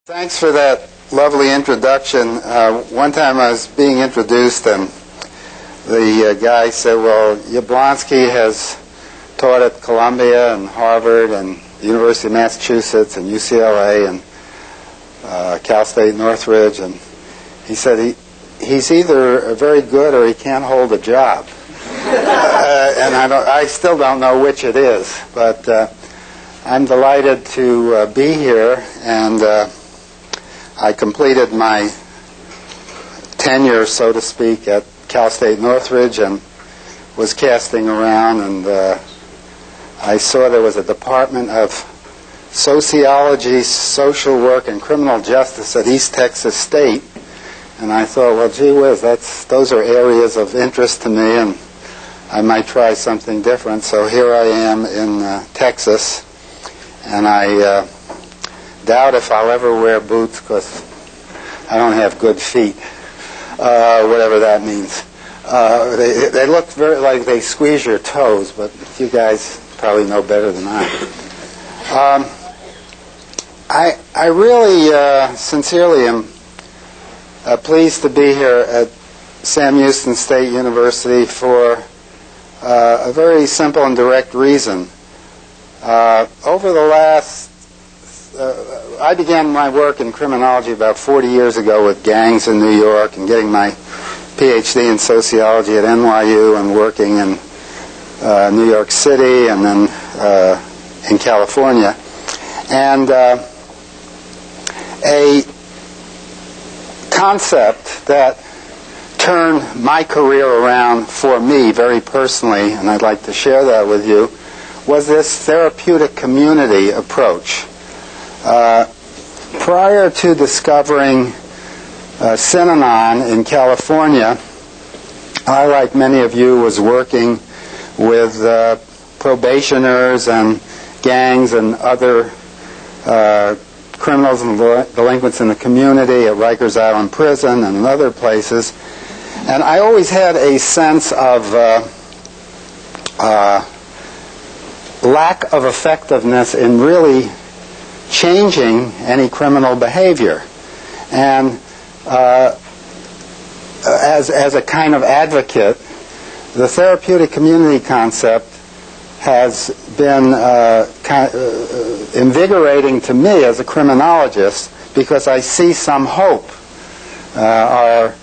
Thanks for that lovely introduction. One time I was being introduced and the guy said, well, Yablonsky has taught at Columbia and Harvard and the University of Massachusetts and UCLA and Cal State Northridge. And he said he's either very good or he can't hold a job. And I still don't know which it is. But I'm delighted to be here, and I completed my tenure, so to speak, at Cal State Northridge and was casting around, and I saw there was a Department of Sociology, Social Work, and Criminal Justice at East Texas State, and I thought, well, gee whiz, those are areas of interest to me, and I might try something different. So here I am in Texas, and I doubt if I'll ever wear boots because I don't have good feet, whatever that means. They look very like they squeeze your toes, but you guys probably know better than I really sincerely am pleased to be here at Sam Houston State University for a very simple and direct reason. Over the last I began my work in criminology about 40 years ago with gangs in New York and getting my PhD in sociology at NYU and working in New York City and then in California. And a concept that turned my career around for me very personally, and I'd like to share that with you, was this therapeutic community approach. Prior to discovering Synanon in California, I, like many of you, was working with probationers and gangs and other criminals and delinquents in the community at Rikers Island Prison and in other places. And I always had a sense of lack of effectiveness in really changing any criminal behavior. And as a kind of advocate, the therapeutic community concept has been invigorating to me as a criminologist because I see some hope. Our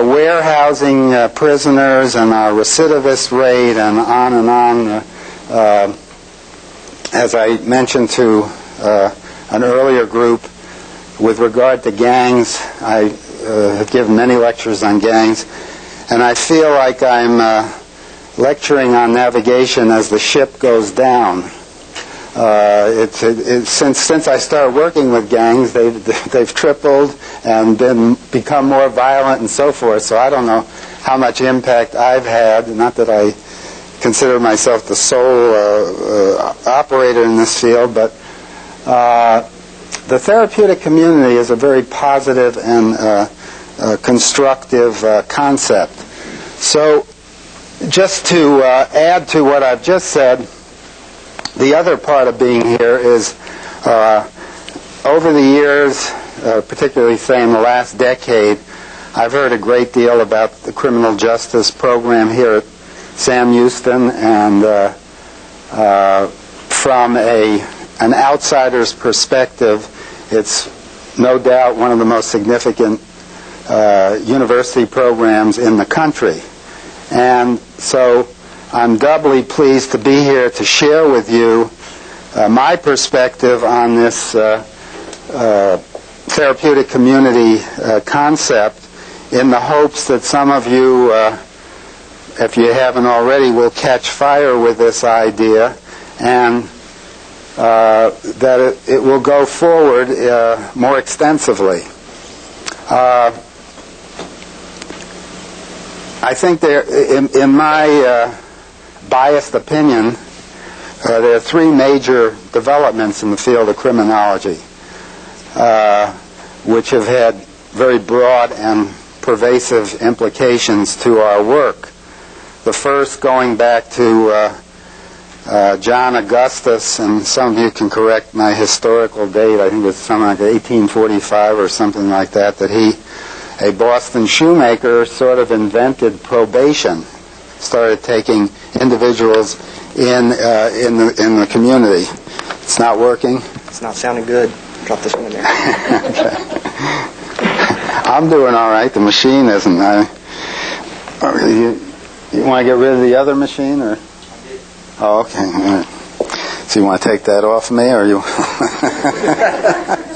warehousing prisoners and our recidivist rate and on, as I mentioned to an earlier group, with regard to gangs, I have given many lectures on gangs, and I feel like I'm lecturing on navigation as the ship goes down. Since I started working with gangs, they've tripled and become more violent and so forth. So I don't know how much impact I've had. Not that I consider myself the sole operator in this field, but the therapeutic community is a very positive and constructive concept. So just to add to what I've just said, the other part of being here is over the years, particularly say in the last decade, I've heard a great deal about the criminal justice program here at Sam Houston, and from an outsider's perspective, it's no doubt one of the most significant university programs in the country. And so I'm doubly pleased to be here to share with you my perspective on this therapeutic community concept, in the hopes that some of you, if you haven't already, will catch fire with this idea, and that it will go forward more extensively. I think in my biased opinion, there are three major developments in the field of criminology, which have had very broad and pervasive implications to our work. The first going back to John Augustus, and some of you can correct my historical date, I think it's something like 1845 or something like that, that he, a Boston shoemaker, sort of invented probation, started taking individuals in the community. It's not working? It's not sounding good. Drop this one in there. Okay. I'm doing all right. The machine isn't. You want to get rid of the other machine, or? Oh, okay. All right. So you want to take that off me, or you?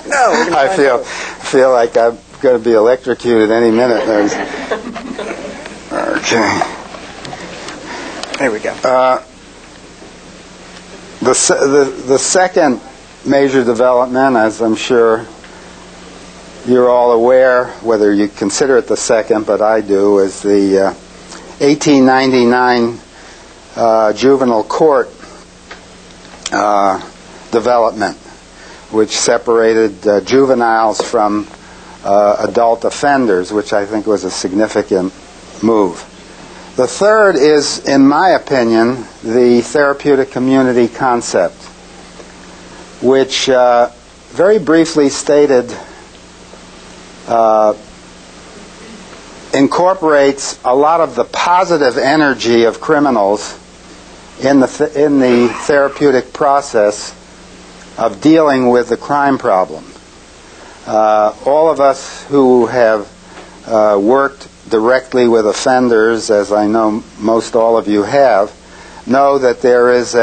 No. I feel like I'm going to be electrocuted any minute. Okay. There we go. The second major development, as I'm sure you're all aware, whether you consider it the second, but I do, is the 1899 juvenile court development, which separated juveniles from adult offenders, which I think was a significant move. The third is, in my opinion, the therapeutic community concept, which very briefly stated incorporates a lot of the positive energy of criminals in the therapeutic process of dealing with the crime problem. All of us who have worked directly with offenders, as I know most all of you have, know that there is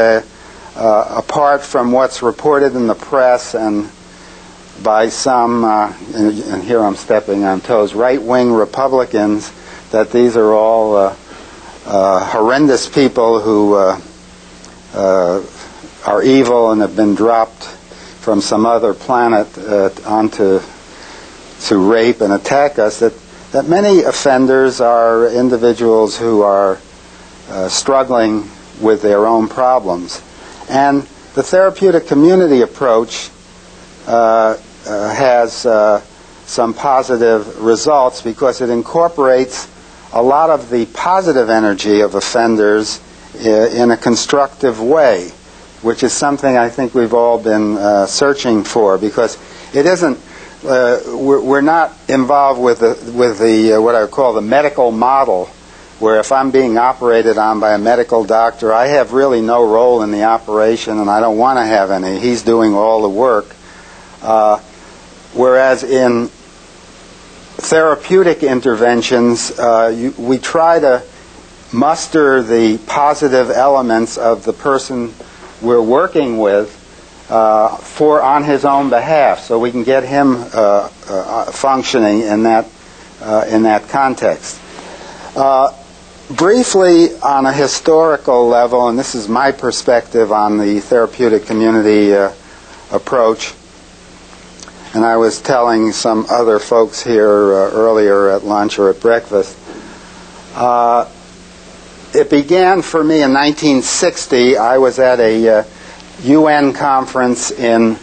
apart from what's reported in the press and by some, and here I'm stepping on toes, right-wing Republicans, that these are all horrendous people who are evil and have been dropped from some other planet to rape and attack us, that many offenders are individuals who are struggling with their own problems. And the therapeutic community approach has some positive results because it incorporates a lot of the positive energy of offenders in a constructive way, which is something I think we've all been searching for, because it isn't we're not involved with the what I would call the medical model, where if I'm being operated on by a medical doctor, I have really no role in the operation, and I don't want to have any. He's doing all the work. Whereas in therapeutic interventions, we try to muster the positive elements of the person we're working with on his own behalf, so we can get him functioning in that context. Briefly, on a historical level, and this is my perspective on the therapeutic community approach, and I was telling some other folks here earlier at lunch or at breakfast, it began for me in 1960. I was at a UN conference in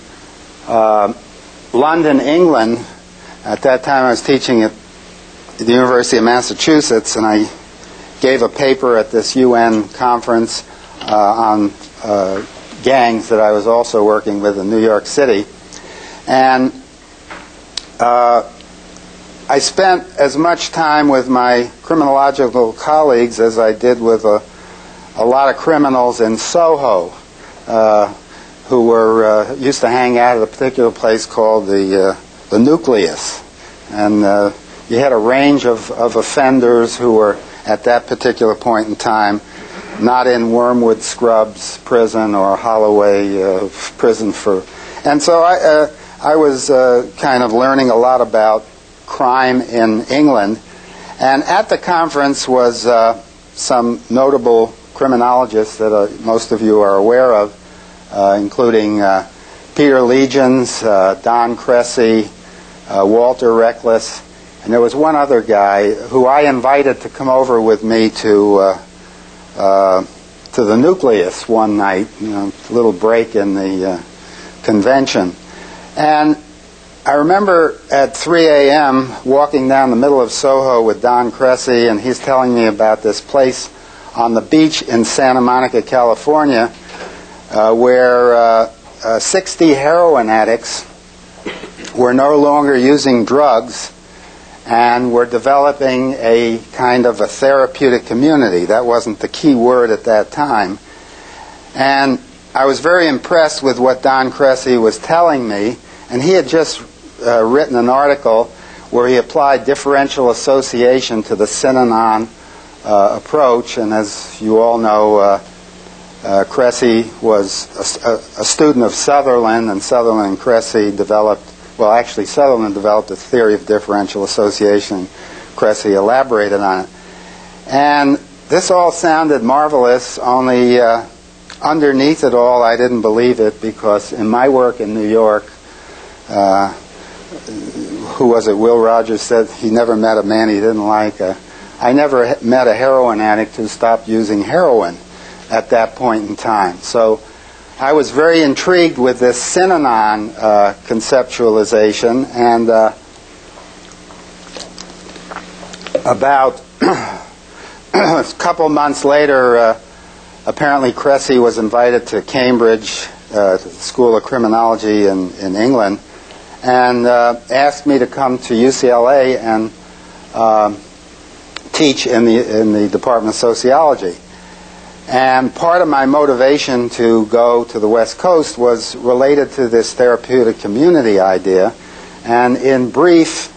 London, England. At that time I was teaching at the University of Massachusetts, and I gave a paper at this UN conference on gangs that I was also working with in New York City. And I spent as much time with my criminological colleagues as I did with a lot of criminals in Soho, who were used to hang out at a particular place called the Nucleus. And you had a range of offenders who were, at that particular point in time, not in Wormwood Scrubs prison or Holloway prison for... And so I was kind of learning a lot about crime in England. And at the conference was some notable criminologists that most of you are aware of, including Peter Legions, Don Cressy, Walter Reckless, and there was one other guy who I invited to come over with me to the Nucleus one night, a little break in the convention. And I remember at 3 a.m. walking down the middle of Soho with Don Cressy, and he's telling me about this place on the beach in Santa Monica, California, where 60 heroin addicts were no longer using drugs and were developing a kind of a therapeutic community. That wasn't the key word at that time. And I was very impressed with what Don Cressy was telling me, and he had just written an article where he applied differential association to the Synanon approach, and as you all know, Cressy was a student of Sutherland, and Sutherland and Cressy developed, well, actually Sutherland developed a theory of differential association. Cressy elaborated on it. And this all sounded marvelous, only underneath it all I didn't believe it, because in my work in New York, who was it, Will Rogers said he never met a man he didn't like. I never met a heroin addict who stopped using heroin at that point in time. So I was very intrigued with this Synanon conceptualization, and about a couple months later, apparently Cressy was invited to Cambridge, to the School of Criminology in England, and asked me to come to UCLA and teach in the Department of Sociology. And part of my motivation to go to the West Coast was related to this therapeutic community idea. And in brief,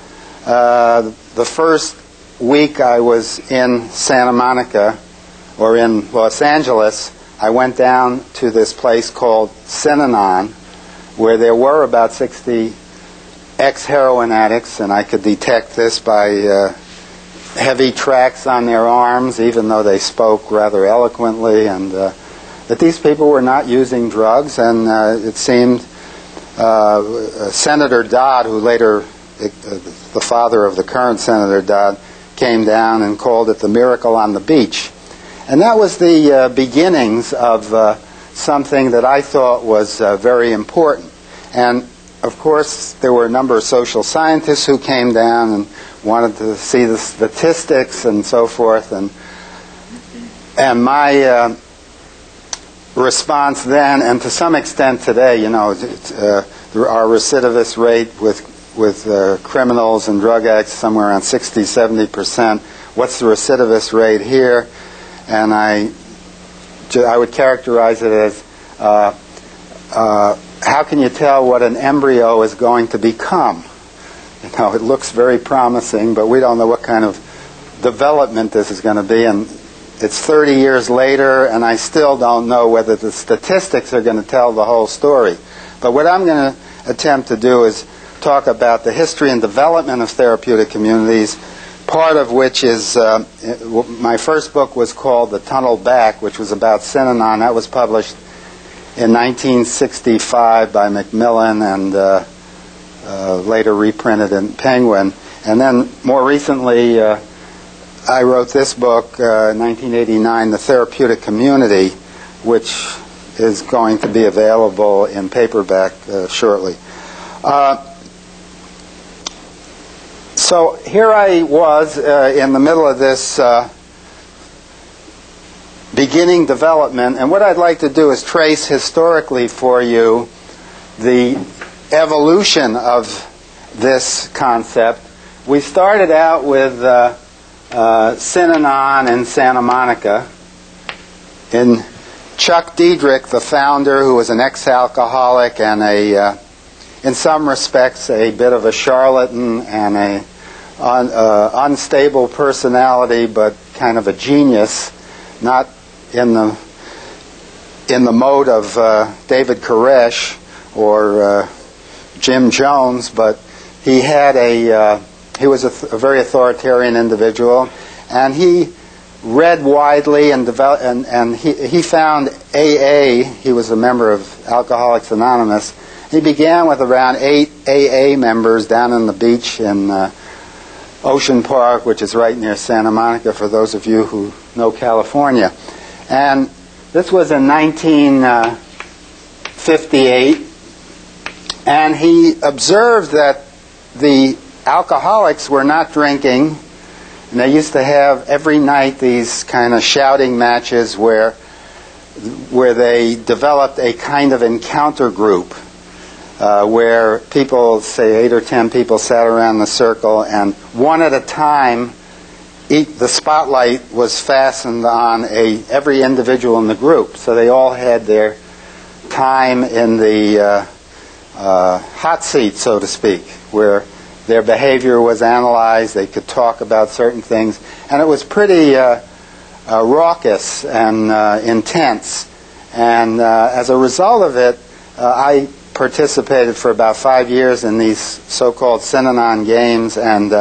the first week I was in Santa Monica, or in Los Angeles, I went down to this place called Synanon, where there were about 60 ex-heroin addicts, and I could detect this by heavy tracks on their arms, even though they spoke rather eloquently, and that these people were not using drugs. And it seemed Senator Dodd, who later, the father of the current Senator Dodd, came down and called it the miracle on the beach. And that was the beginnings of something that I thought was very important. And of course, there were a number of social scientists who came down and wanted to see the statistics and so forth. And my response then, and to some extent today, our recidivist rate with criminals and drug addicts somewhere around 60-70%. What's the recidivist rate here? And I would characterize it as how can you tell what an embryo is going to become? It looks very promising, but we don't know what kind of development this is going to be. And it's 30 years later, and I still don't know whether the statistics are going to tell the whole story. But what I'm going to attempt to do is talk about the history and development of therapeutic communities, part of which is, my first book was called The Tunnel Back, which was about Synanon. That was published in 1965 by Macmillan and later reprinted in Penguin. And then more recently, I wrote this book, 1989, The Therapeutic Community, which is going to be available in paperback shortly. So here I was in the middle of this beginning development, and what I'd like to do is trace historically for you the evolution of this concept. We started out with Synanon in Santa Monica. In Chuck Diedrich, the founder, who was an ex-alcoholic and in some respects a bit of a charlatan and a unstable personality, but kind of a genius, not in the mode of David Koresh or Jim Jones, but he was a very authoritarian individual, and he read widely and he found AA. He was a member of Alcoholics Anonymous. He began with around 8 AA members down on the beach in Ocean Park, which is right near Santa Monica, for those of you who know California. And this was in 1958, and he observed that the alcoholics were not drinking, and they used to have every night these kind of shouting matches where where they developed a kind of encounter group where people, say 8 or 10 people, sat around the circle, and one at a time, the spotlight was fastened on every individual in the group. So they all had their time in the hot seat, so to speak, where their behavior was analyzed. They could talk about certain things, and it was pretty raucous and intense. And as a result of it, I participated for about 5 years in these so-called Synanon games, and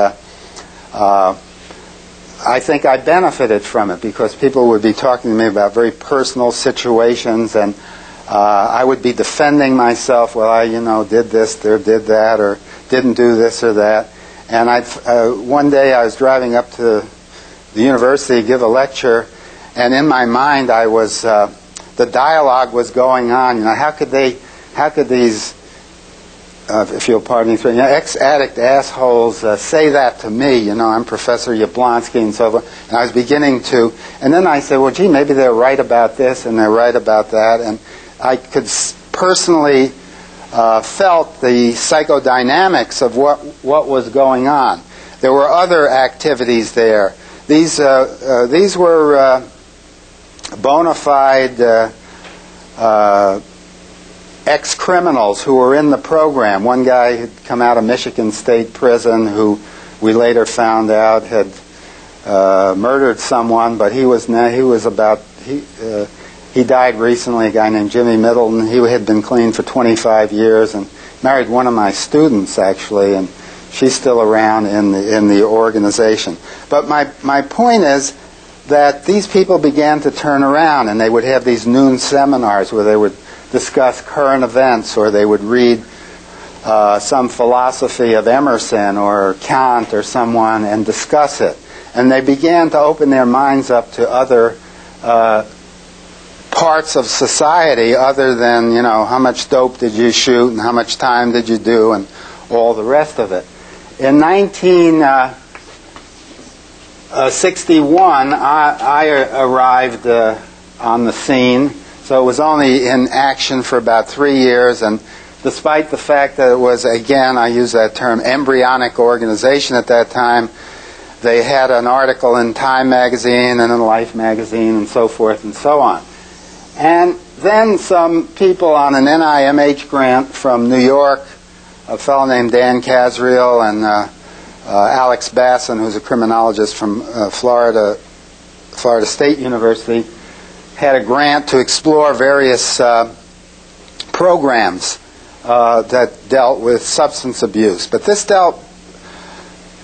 I think I benefited from it because people would be talking to me about very personal situations, and I would be defending myself. Well, I did this or did that, or didn't do this or that. And one day I was driving up to the university to give a lecture, and in my mind I was the dialogue was going on. How could these if you'll pardon me, ex-addict assholes say that to me. I'm Professor Yablonsky and so forth. And I was beginning to, and then I said, well, gee, maybe they're right about this and they're right about that. And I could personally felt the psychodynamics of what was going on. There were other activities there. These were bona fide ex-criminals who were in the program. One guy had come out of Michigan State Prison who we later found out had murdered someone, but he died recently, a guy named Jimmy Middleton. He had been clean for 25 years and married one of my students, actually, and she's still around in the organization. But my point is that these people began to turn around, and they would have these noon seminars where they would discuss current events, or they would read some philosophy of Emerson or Kant or someone and discuss it. And they began to open their minds up to other parts of society other than, how much dope did you shoot and how much time did you do and all the rest of it. In 1961, I arrived on the scene. So it was only in action for about 3 years, and despite the fact that it was, again, I use that term, embryonic organization at that time, they had an article in Time magazine and in Life magazine and so forth and so on. And then some people on an NIMH grant from New York, a fellow named Dan Casriel and Alex Basson, who's a criminologist from Florida State University, had a grant to explore various programs that dealt with substance abuse. But this dealt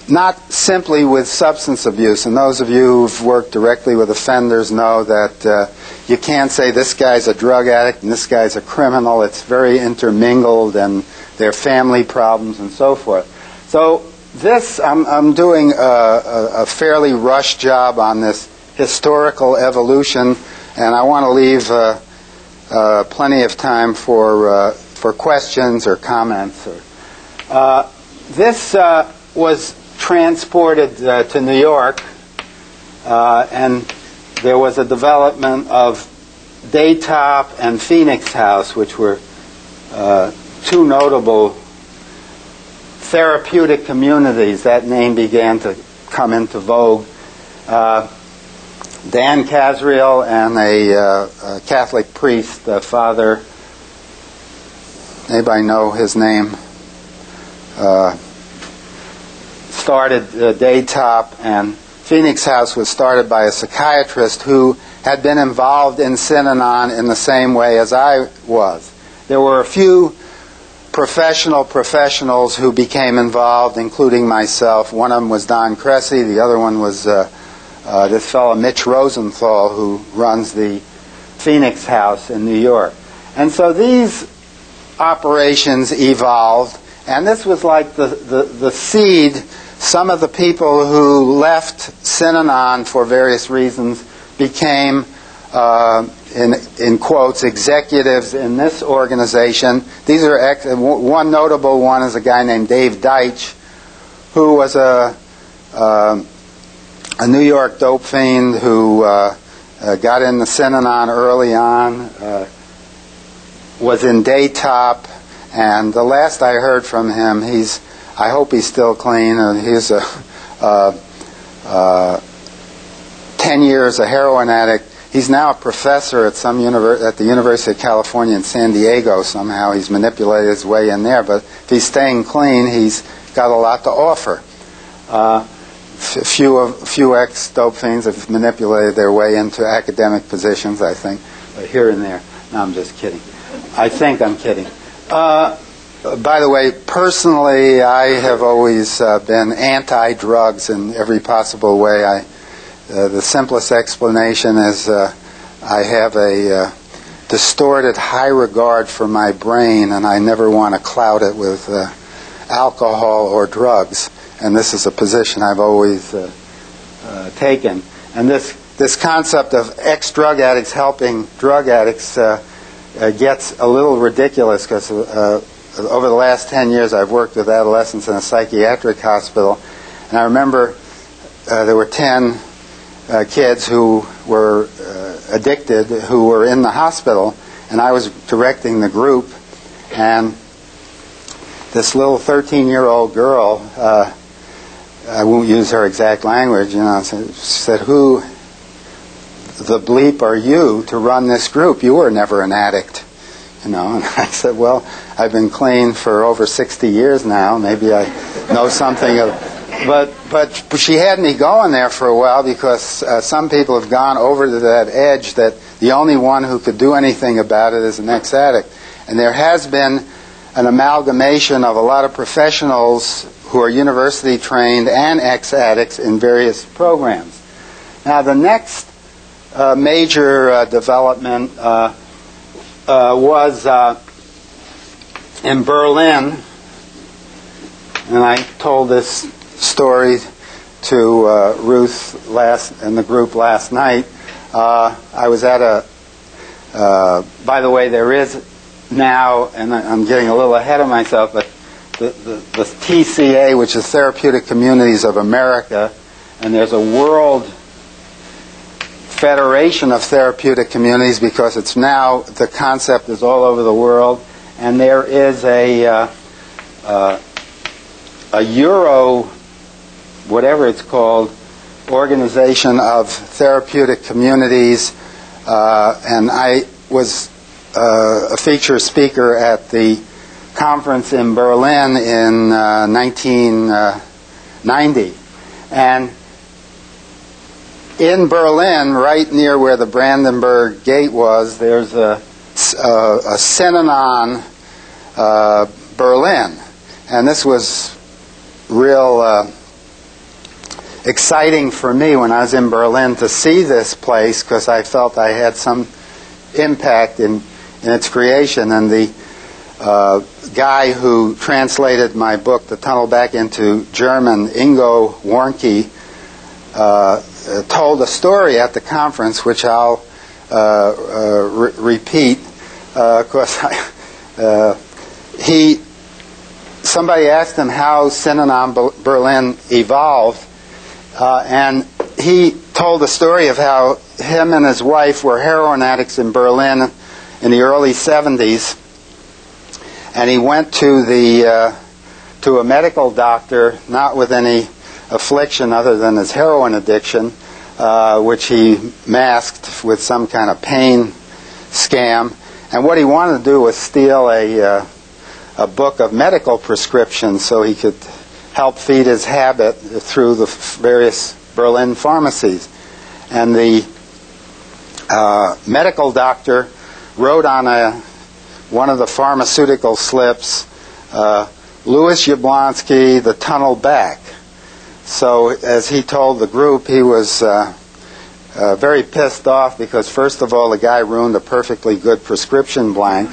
not simply with substance abuse. And those of you who've worked directly with offenders know that you can't say this guy's a drug addict and this guy's a criminal. It's very intermingled, and their family problems and so forth. So this, I'm doing a fairly rushed job on this historical evolution, and I want to leave plenty of time for questions or comments. This was transported to New York, and there was a development of Daytop and Phoenix House, which were two notable therapeutic communities. That name began to come into vogue. Dan Casriel and a Catholic priest, Father, anybody know his name, started Daytop, and Phoenix House was started by a psychiatrist who had been involved in Synanon in the same way as I was. There were a few professionals who became involved, including myself. One of them was Don Cressy. The other one was this fellow Mitch Rosenthal, who runs the Phoenix House in New York. And so these operations evolved, and this was like the seed. Some of the people who left Synanon for various reasons became, in quotes, executives in this organization. These are one notable one is a guy named Dave Deitch, who was a New York dope fiend who got in the Synanon early on, was in Daytop, and the last I heard from him, I hope he's still clean. He's 10 years a heroin addict. He's now a professor at at the University of California in San Diego. Somehow he's manipulated his way in there, but if he's staying clean, he's got a lot to offer. Few ex-dope fiends have manipulated their way into academic positions, I think, here and there. No, I'm just kidding. I think I'm kidding. By the way, personally, I have always been anti-drugs in every possible way. The simplest explanation is I have a distorted high regard for my brain, and I never want to cloud it with alcohol or drugs. And this is a position I've always taken. And this concept of ex-drug addicts helping drug addicts gets a little ridiculous because over the last 10 years I've worked with adolescents in a psychiatric hospital, and I remember there were 10 kids who were addicted who were in the hospital, and I was directing the group, and this little 13-year-old girl, I won't use her exact language, said, "Who the bleep are you to run this group? You were never an addict." And I said, "Well, I've been clean for over 60 years now. Maybe I know something of..." But she had me going there for a while because some people have gone over to that edge that the only one who could do anything about it is an ex-addict. And there has been an amalgamation of a lot of professionals who are university trained and ex-addicts in various programs. Now the next major development was in Berlin, and I told this story to Ruth and the group last night. I was at by the way, there is now, and I'm getting a little ahead of myself, but the TCA, which is Therapeutic Communities of America, and there's a world federation of therapeutic communities because it's now, the concept is all over the world, and there is a Euro, whatever it's called, organization of therapeutic communities, and I was a feature speaker at the conference in Berlin in 1990. And in Berlin, right near where the Brandenburg Gate was, there's a Synanon Berlin. And this was real exciting for me when I was in Berlin to see this place because I felt I had some impact in its creation. And the guy who translated my book, The Tunnel Back into German, Ingo Warnke, told a story at the conference, which I'll repeat. Because somebody asked him how Synanon Berlin evolved, and he told the story of how him and his wife were heroin addicts in Berlin in the early 70s, and he went to a medical doctor, not with any affliction other than his heroin addiction, which he masked with some kind of pain scam. And what he wanted to do was steal a book of medical prescriptions so he could help feed his habit through the various Berlin pharmacies. And the medical doctor wrote on one of the pharmaceutical slips, Louis Yablonsky, The Tunnel Back. So as he told the group, he was very pissed off because, first of all, the guy ruined a perfectly good prescription blank.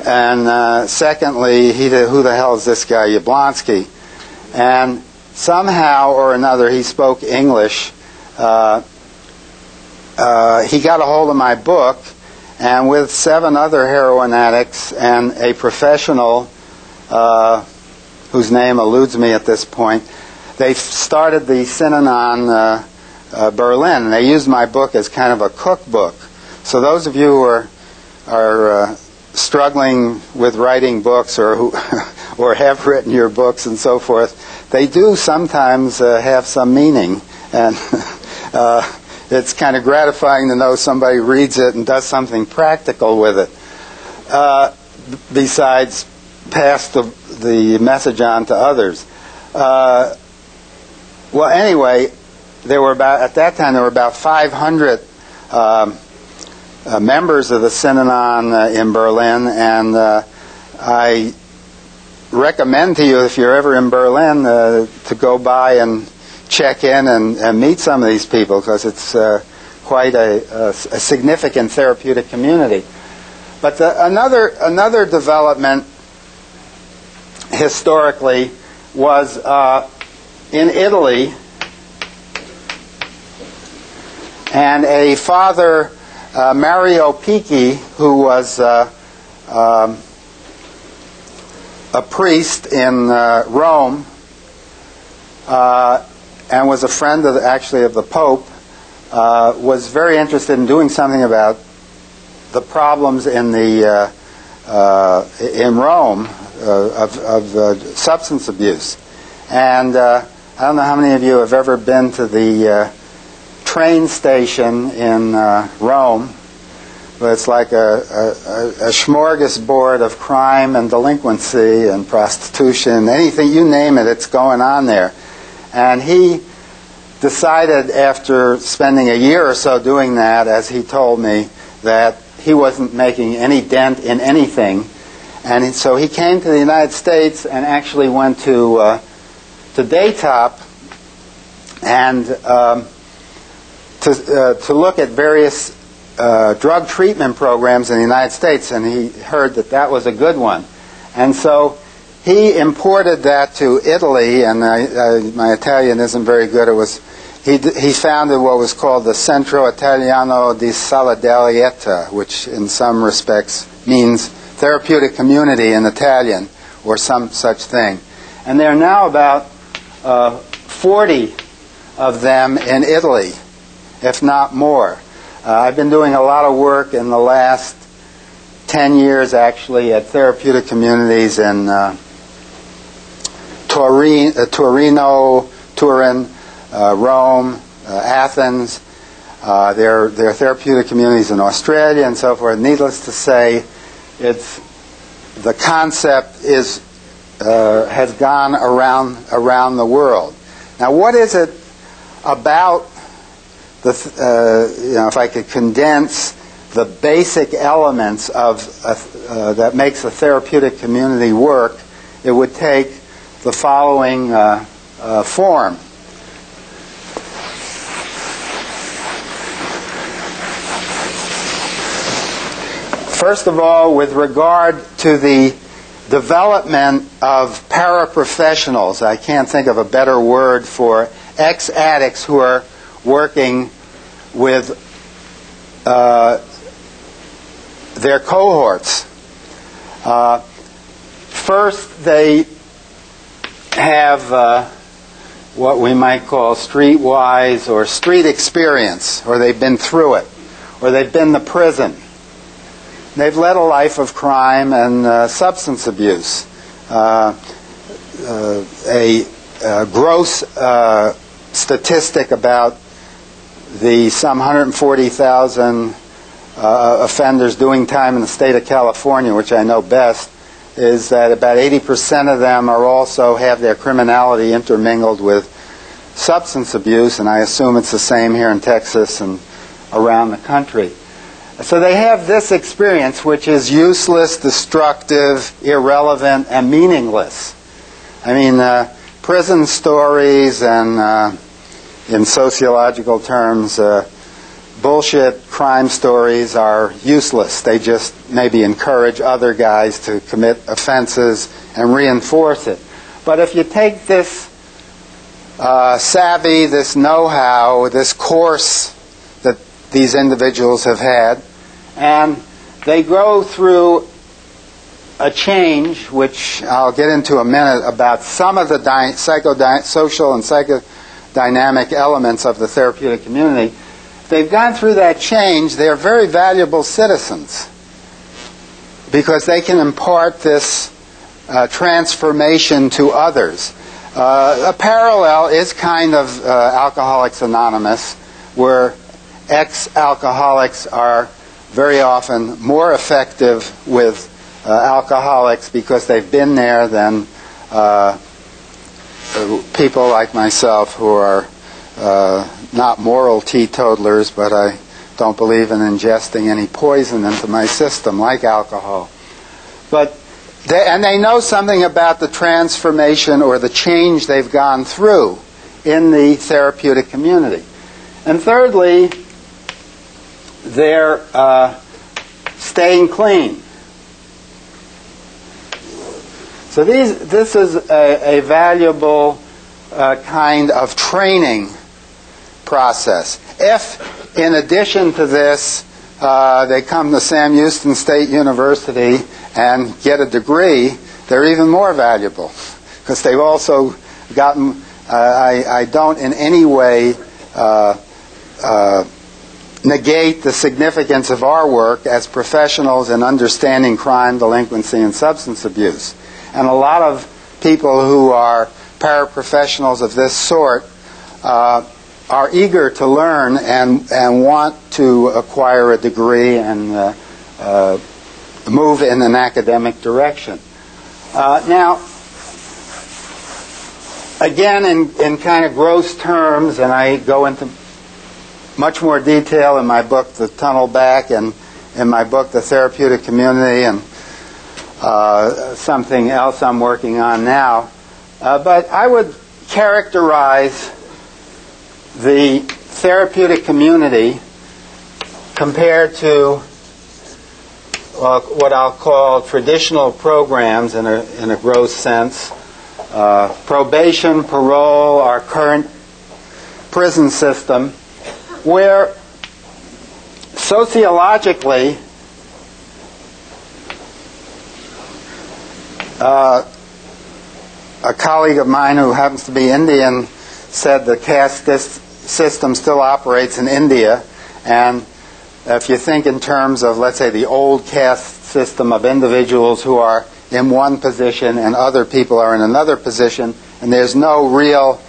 And secondly, who the hell is this guy, Yablonsky? And somehow or another, he spoke English. He got a hold of my book, and with 7 other heroin addicts and a professional whose name eludes me at this point, they started the Synanon Berlin. And they used my book as kind of a cookbook. So those of you who are struggling with writing books or who or have written your books and so forth, they do sometimes have some meaning. And it's kind of gratifying to know somebody reads it and does something practical with it, besides pass the message on to others. Well, anyway, at that time there were about 500 members of the Synanon in Berlin, and I recommend to you, if you're ever in Berlin, to go by and check in and meet some of these people, because it's quite a significant therapeutic community. But another development historically was in Italy, and a Father Mario Picchi, who was a priest in Rome, and was a friend of the Pope, was very interested in doing something about the problems in Rome of substance abuse. And I don't know how many of you have ever been to the train station in Rome, but it's like a smorgasbord of crime and delinquency and prostitution, anything, you name it, it's going on there. And he decided, after spending a year or so doing that, as he told me, that he wasn't making any dent in anything. And so he came to the United States and actually went to Daytop and to look at various drug treatment programs in the United States, and he heard that was a good one. And so he imported that to Italy, and my Italian isn't very good. He founded what was called the Centro Italiano di Solidarietà, which in some respects means Therapeutic Community in Italian, or some such thing. And there are now about 40 of them in Italy, if not more. I've been doing a lot of work in the last 10 years, actually, at Therapeutic Communities in Torino, Turin, Rome, Athens. There are therapeutic communities in Australia and so forth. Needless to say, the concept has gone around the world. Now, what is it about if I could condense the basic elements that makes a therapeutic community work, it would take the following form. First of all, with regard to the development of paraprofessionals, I can't think of a better word for ex-addicts who are working with their cohorts. First, they have what we might call streetwise or street experience, or they've been through it, or they've been to prison. They've led a life of crime and substance abuse. A gross statistic about the some 140,000 offenders doing time in the state of California, which I know best, is that about 80% of them also have their criminality intermingled with substance abuse, and I assume it's the same here in Texas and around the country. So they have this experience, which is useless, destructive, irrelevant, and meaningless. I mean, prison stories and, in sociological terms, bullshit crime stories are useless. They just maybe encourage other guys to commit offenses and reinforce it. But if you take this savvy, this know-how, this course that these individuals have had, and they go through a change, which I'll get into a minute, about some of the psychosocial and dynamic elements of the therapeutic community. If they've gone through that change, they're very valuable citizens because they can impart this transformation to others. A parallel is kind of Alcoholics Anonymous, where ex-alcoholics are very often more effective with alcoholics because they've been there than people like myself who are not moral teetotalers, but I don't believe in ingesting any poison into my system like alcohol. But they know something about the transformation or the change they've gone through in the therapeutic community. And thirdly, they're staying clean. So this is a valuable kind of training process. If, in addition to this, they come to Sam Houston State University and get a degree, they're even more valuable because they've also gotten. I don't in any way negate the significance of our work as professionals in understanding crime, delinquency, and substance abuse. And a lot of people who are paraprofessionals of this sort are eager to learn and want to acquire a degree and move in an academic direction. Now, again, in kind of gross terms, and I go into much more detail in my book, The Tunnel Back, and in my book, The Therapeutic Community, and something else I'm working on now. But I would characterize the therapeutic community compared to what I'll call traditional programs in a gross sense. Probation, parole, our current prison system, where sociologically a colleague of mine who happens to be Indian said the caste system still operates in India, and if you think in terms of, let's say, the old caste system of individuals who are in one position and other people are in another position, and there's no real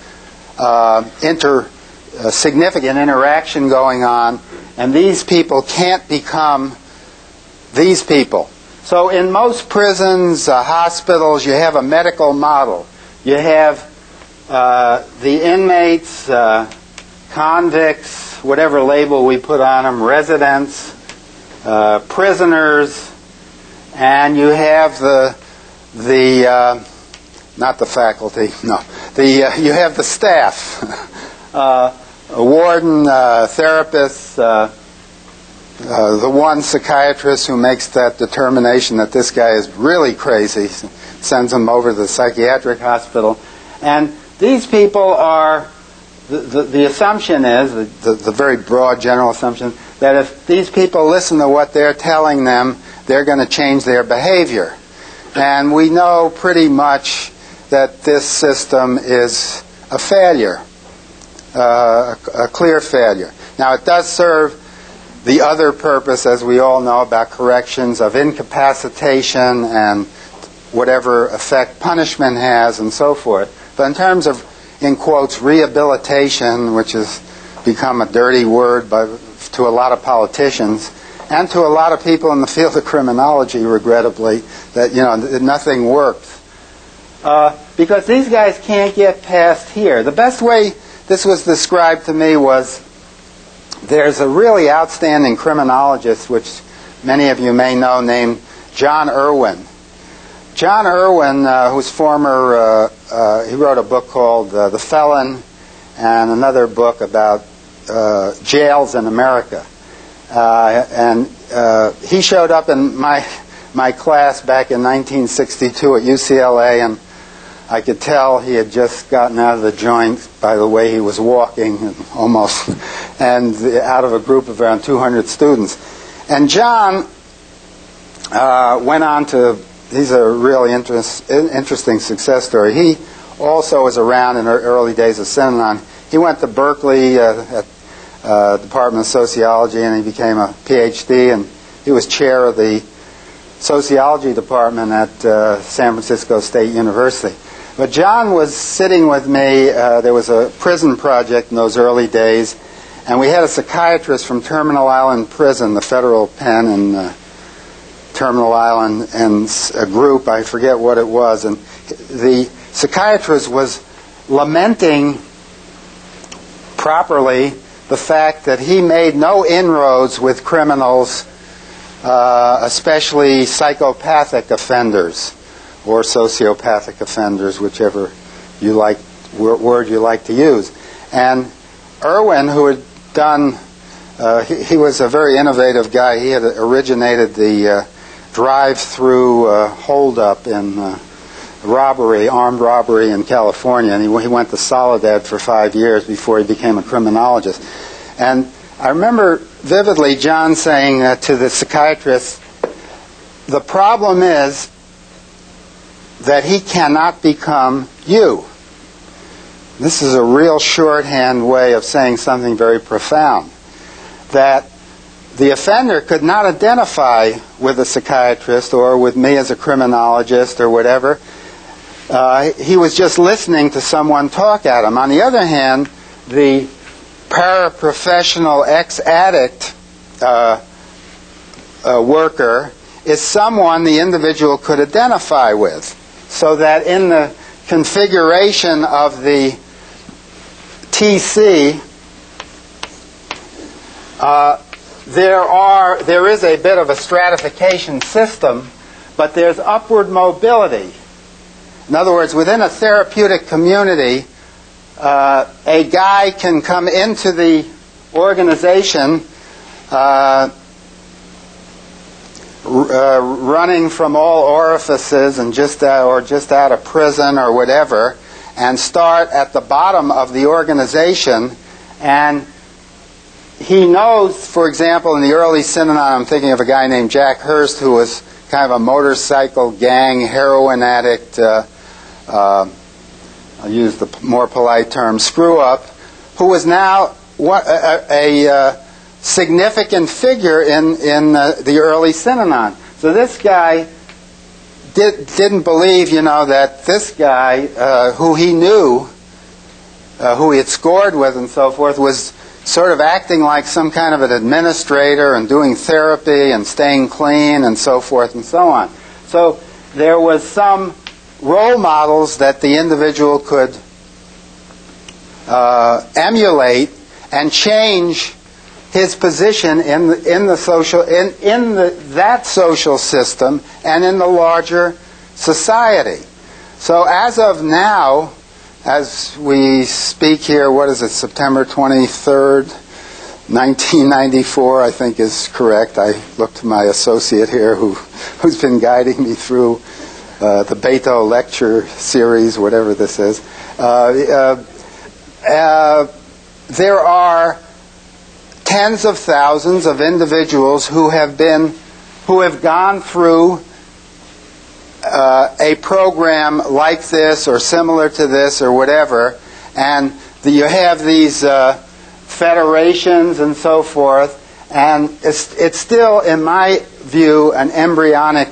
significant interaction going on, and these people can't become these people. So in most prisons, hospitals, you have a medical model. You have the inmates, convicts, whatever label we put on them, residents, prisoners, and you have the not the faculty, no, you have the staff, a warden, therapist, the one psychiatrist who makes that determination that this guy is really crazy, sends him over to the psychiatric hospital. And these people are, the assumption is, the very broad general assumption, that if these people listen to what they're telling them, they're going to change their behavior. And we know pretty much that this system is a failure, a clear failure. Now, it does serve the other purpose, as we all know, about corrections of incapacitation and whatever effect punishment has and so forth. But in terms of, in quotes, rehabilitation, which has become a dirty word to a lot of politicians and to a lot of people in the field of criminology, regrettably, that, nothing works. Because these guys can't get past here. The best way this was described to me was, there's a really outstanding criminologist, which many of you may know, named John Irwin. John Irwin, who's former, he wrote a book called The Felon and another book about jails in America. And he showed up in my class back in 1962 at UCLA, and I could tell he had just gotten out of the joint by the way he was walking, almost, and out of a group of around 200 students. And John went on to, he's a really interesting success story. He also was around in the early days of Synanon. he went to Berkeley at Department of Sociology, and he became a PhD, and he was chair of the sociology department at San Francisco State University. But John was sitting with me. There was a prison project in those early days, and we had a psychiatrist from Terminal Island Prison, the federal pen in Terminal Island, and a group, I forget what it was, and the psychiatrist was lamenting properly the fact that he made no inroads with criminals, especially psychopathic offenders or sociopathic offenders, whichever word you like to use. And Irwin, who had done, he was a very innovative guy. He had originated the drive-through hold-up in armed robbery in California, and he went to Soledad for 5 years before he became a criminologist. And I remember vividly John saying to the psychiatrist, the problem is that he cannot become you. This is a real shorthand way of saying something very profound, that the offender could not identify with a psychiatrist or with me as a criminologist or whatever. He was just listening to someone talk at him. On the other hand, the paraprofessional ex-addict worker is someone the individual could identify with, so that in the configuration of the TC, there is a bit of a stratification system, but there's upward mobility. In other words, within a therapeutic community, a guy can come into the organization running from all orifices and just out of prison or whatever, and start at the bottom of the organization, and he knows, for example, in the early Synanon, I'm thinking of a guy named Jack Hurst, who was kind of a motorcycle gang, heroin addict, I'll use the more polite term, screw-up, who was now a significant figure in the early Synanon. So this guy didn't believe, that this guy, who he knew, who he had scored with and so forth, was sort of acting like some kind of an administrator and doing therapy and staying clean and so forth and so on. So there was some role models that the individual could emulate and change his position in that social system and in the larger society. So as of now, as we speak here, what is it, September 23rd, 1994, I think is correct. I looked to my associate here who's been guiding me through the Beto lecture series, whatever this is. There are tens of thousands of individuals who have gone through a program like this or similar to this or whatever, and you have these federations and so forth, and it's still, in my view, an embryonic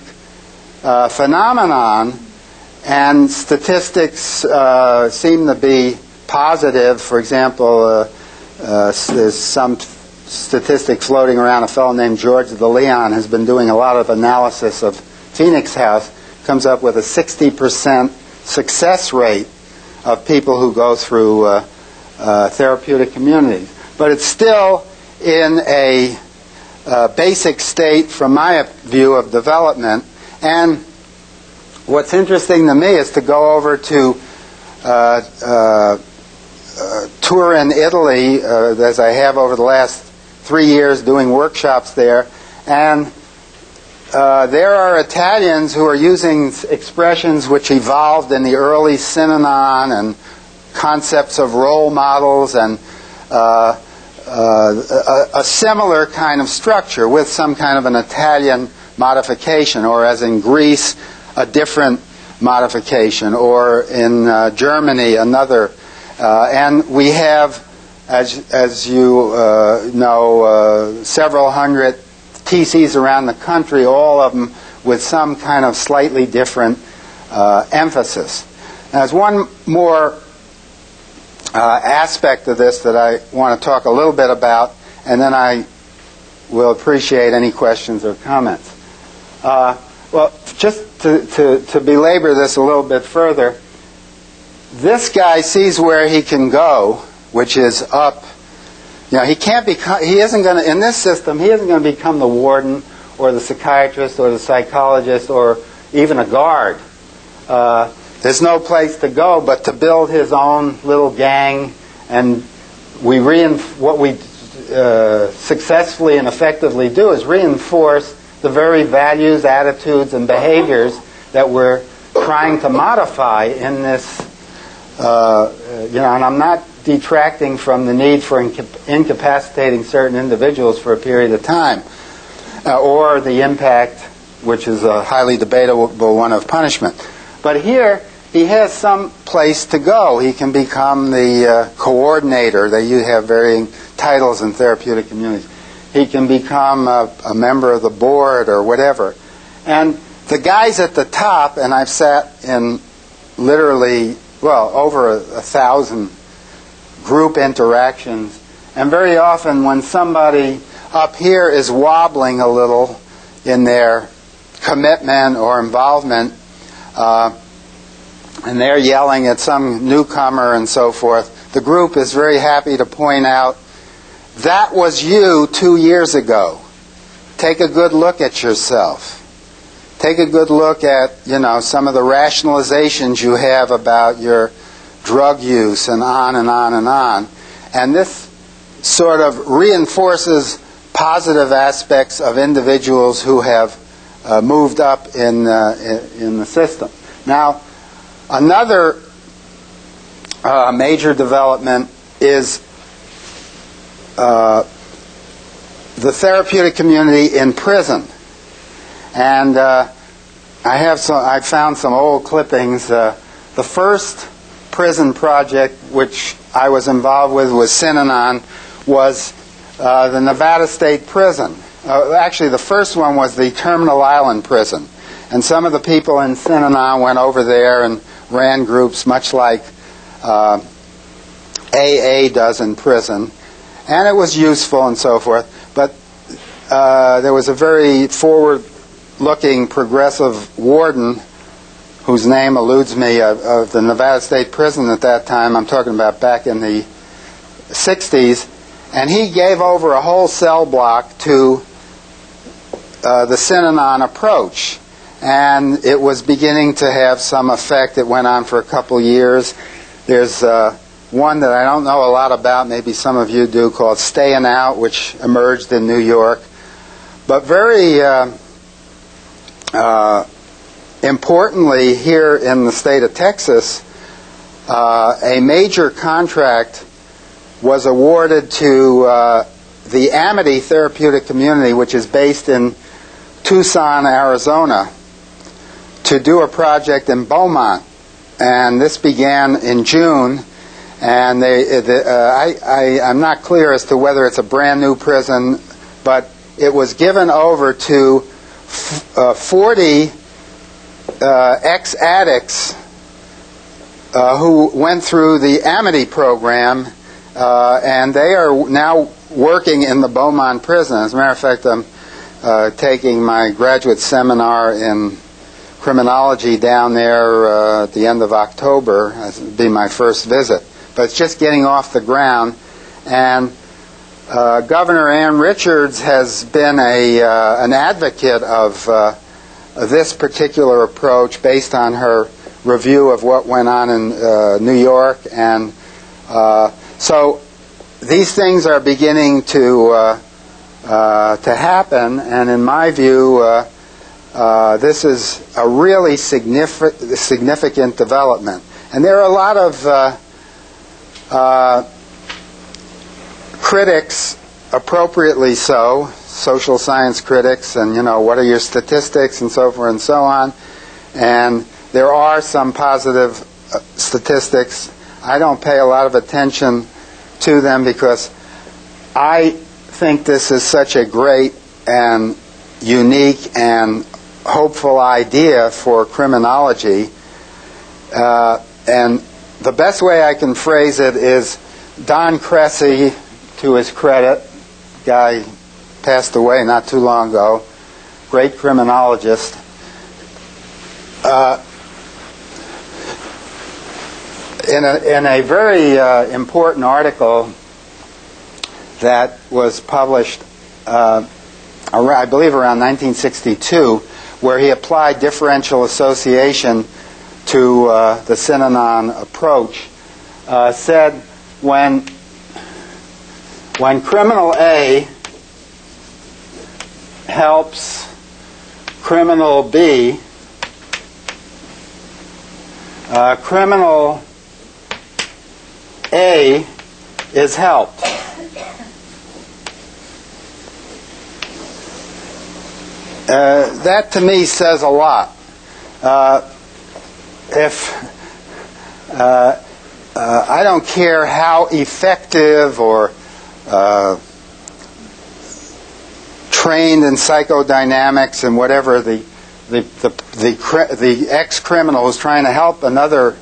phenomenon, and statistics seem to be positive. For example, there's some statistic floating around. A fellow named George de Leon has been doing a lot of analysis of Phoenix House, comes up with a 60% success rate of people who go through therapeutic communities. But it's still in a basic state, from my view, of development. And what's interesting to me is to go over to Turin, Italy, as I have over the last 3 years doing workshops there, and there are Italians who are using expressions which evolved in the early Synanon and concepts of role models and a similar kind of structure with some kind of an Italian modification, or as in Greece, a different modification, or in Germany, another. And we have, as you know, several hundred TCs around the country, all of them with some kind of slightly different emphasis. Now, there's one more aspect of this that I want to talk a little bit about, and then I will appreciate any questions or comments. Well, just to belabor this a little bit further, this guy sees where he can go, which is up. You know, he isn't going to, in this system, he isn't going to become the warden or the psychiatrist or the psychologist or even a guard. There's no place to go but to build his own little gang, and what we successfully and effectively do is reinforce the very values, attitudes, and behaviors that we're trying to modify in this. And I'm not detracting from the need for incapacitating certain individuals for a period of time, or the impact, which is a highly debatable one, of punishment. But here, he has some place to go. He can become the coordinator. You have varying titles in therapeutic communities. He can become a member of the board or whatever. And the guys at the top, and I've sat in literally, over 1,000 group interactions, and very often when somebody up here is wobbling a little in their commitment or involvement, and they're yelling at some newcomer and so forth, the group is very happy to point out, that was you 2 years ago. Take a good look at yourself. Take a good look at, some of the rationalizations you have about your drug use and on and on and on. And this sort of reinforces positive aspects of individuals who have moved up in the system. Now, another major development is the therapeutic community in prison. And I found some old clippings. The first prison project which I was involved with Synanon was the Nevada State Prison. Actually, the first one was the Terminal Island Prison. And some of the people in Synanon went over there and ran groups much like AA does in prison. And it was useful and so forth. But there was a very forward-looking progressive warden whose name eludes me, of the Nevada State Prison at that time. I'm talking about back in the 60s. And he gave over a whole cell block to the Synanon approach. And it was beginning to have some effect. It went on for a couple years. There's one that I don't know a lot about, maybe some of you do, called Stayin' Out, which emerged in New York. But very importantly, here in the state of Texas, a major contract was awarded to the Amity Therapeutic Community, which is based in Tucson, Arizona, to do a project in Beaumont. And this began in June. And I'm not clear as to whether it's a brand new prison, but it was given over to 40 ex-addicts who went through the Amity program, and they are now working in the Beaumont prison. As a matter of fact, I'm taking my graduate seminar in criminology down there at the end of October. This will be my first visit. But it's just getting off the ground. And Governor Ann Richards has been an advocate of this particular approach based on her review of what went on in New York. And so these things are beginning to happen. And in my view, this is a really significant development. And there are a lot of critics, appropriately so, social science critics, and what are your statistics and so forth and so on. And there are some positive statistics. I don't pay a lot of attention to them because I think this is such a great and unique and hopeful idea for criminology. And the best way I can phrase it is Don Cressy, to his credit, guy passed away not too long ago, great criminologist, in a very important article that was published, I believe around 1962, where he applied differential association to the Synanon approach, said when criminal A helps criminal B, criminal A is helped. That to me says a lot. I don't care how effective or trained in psychodynamics and whatever the ex-criminal who's trying to help another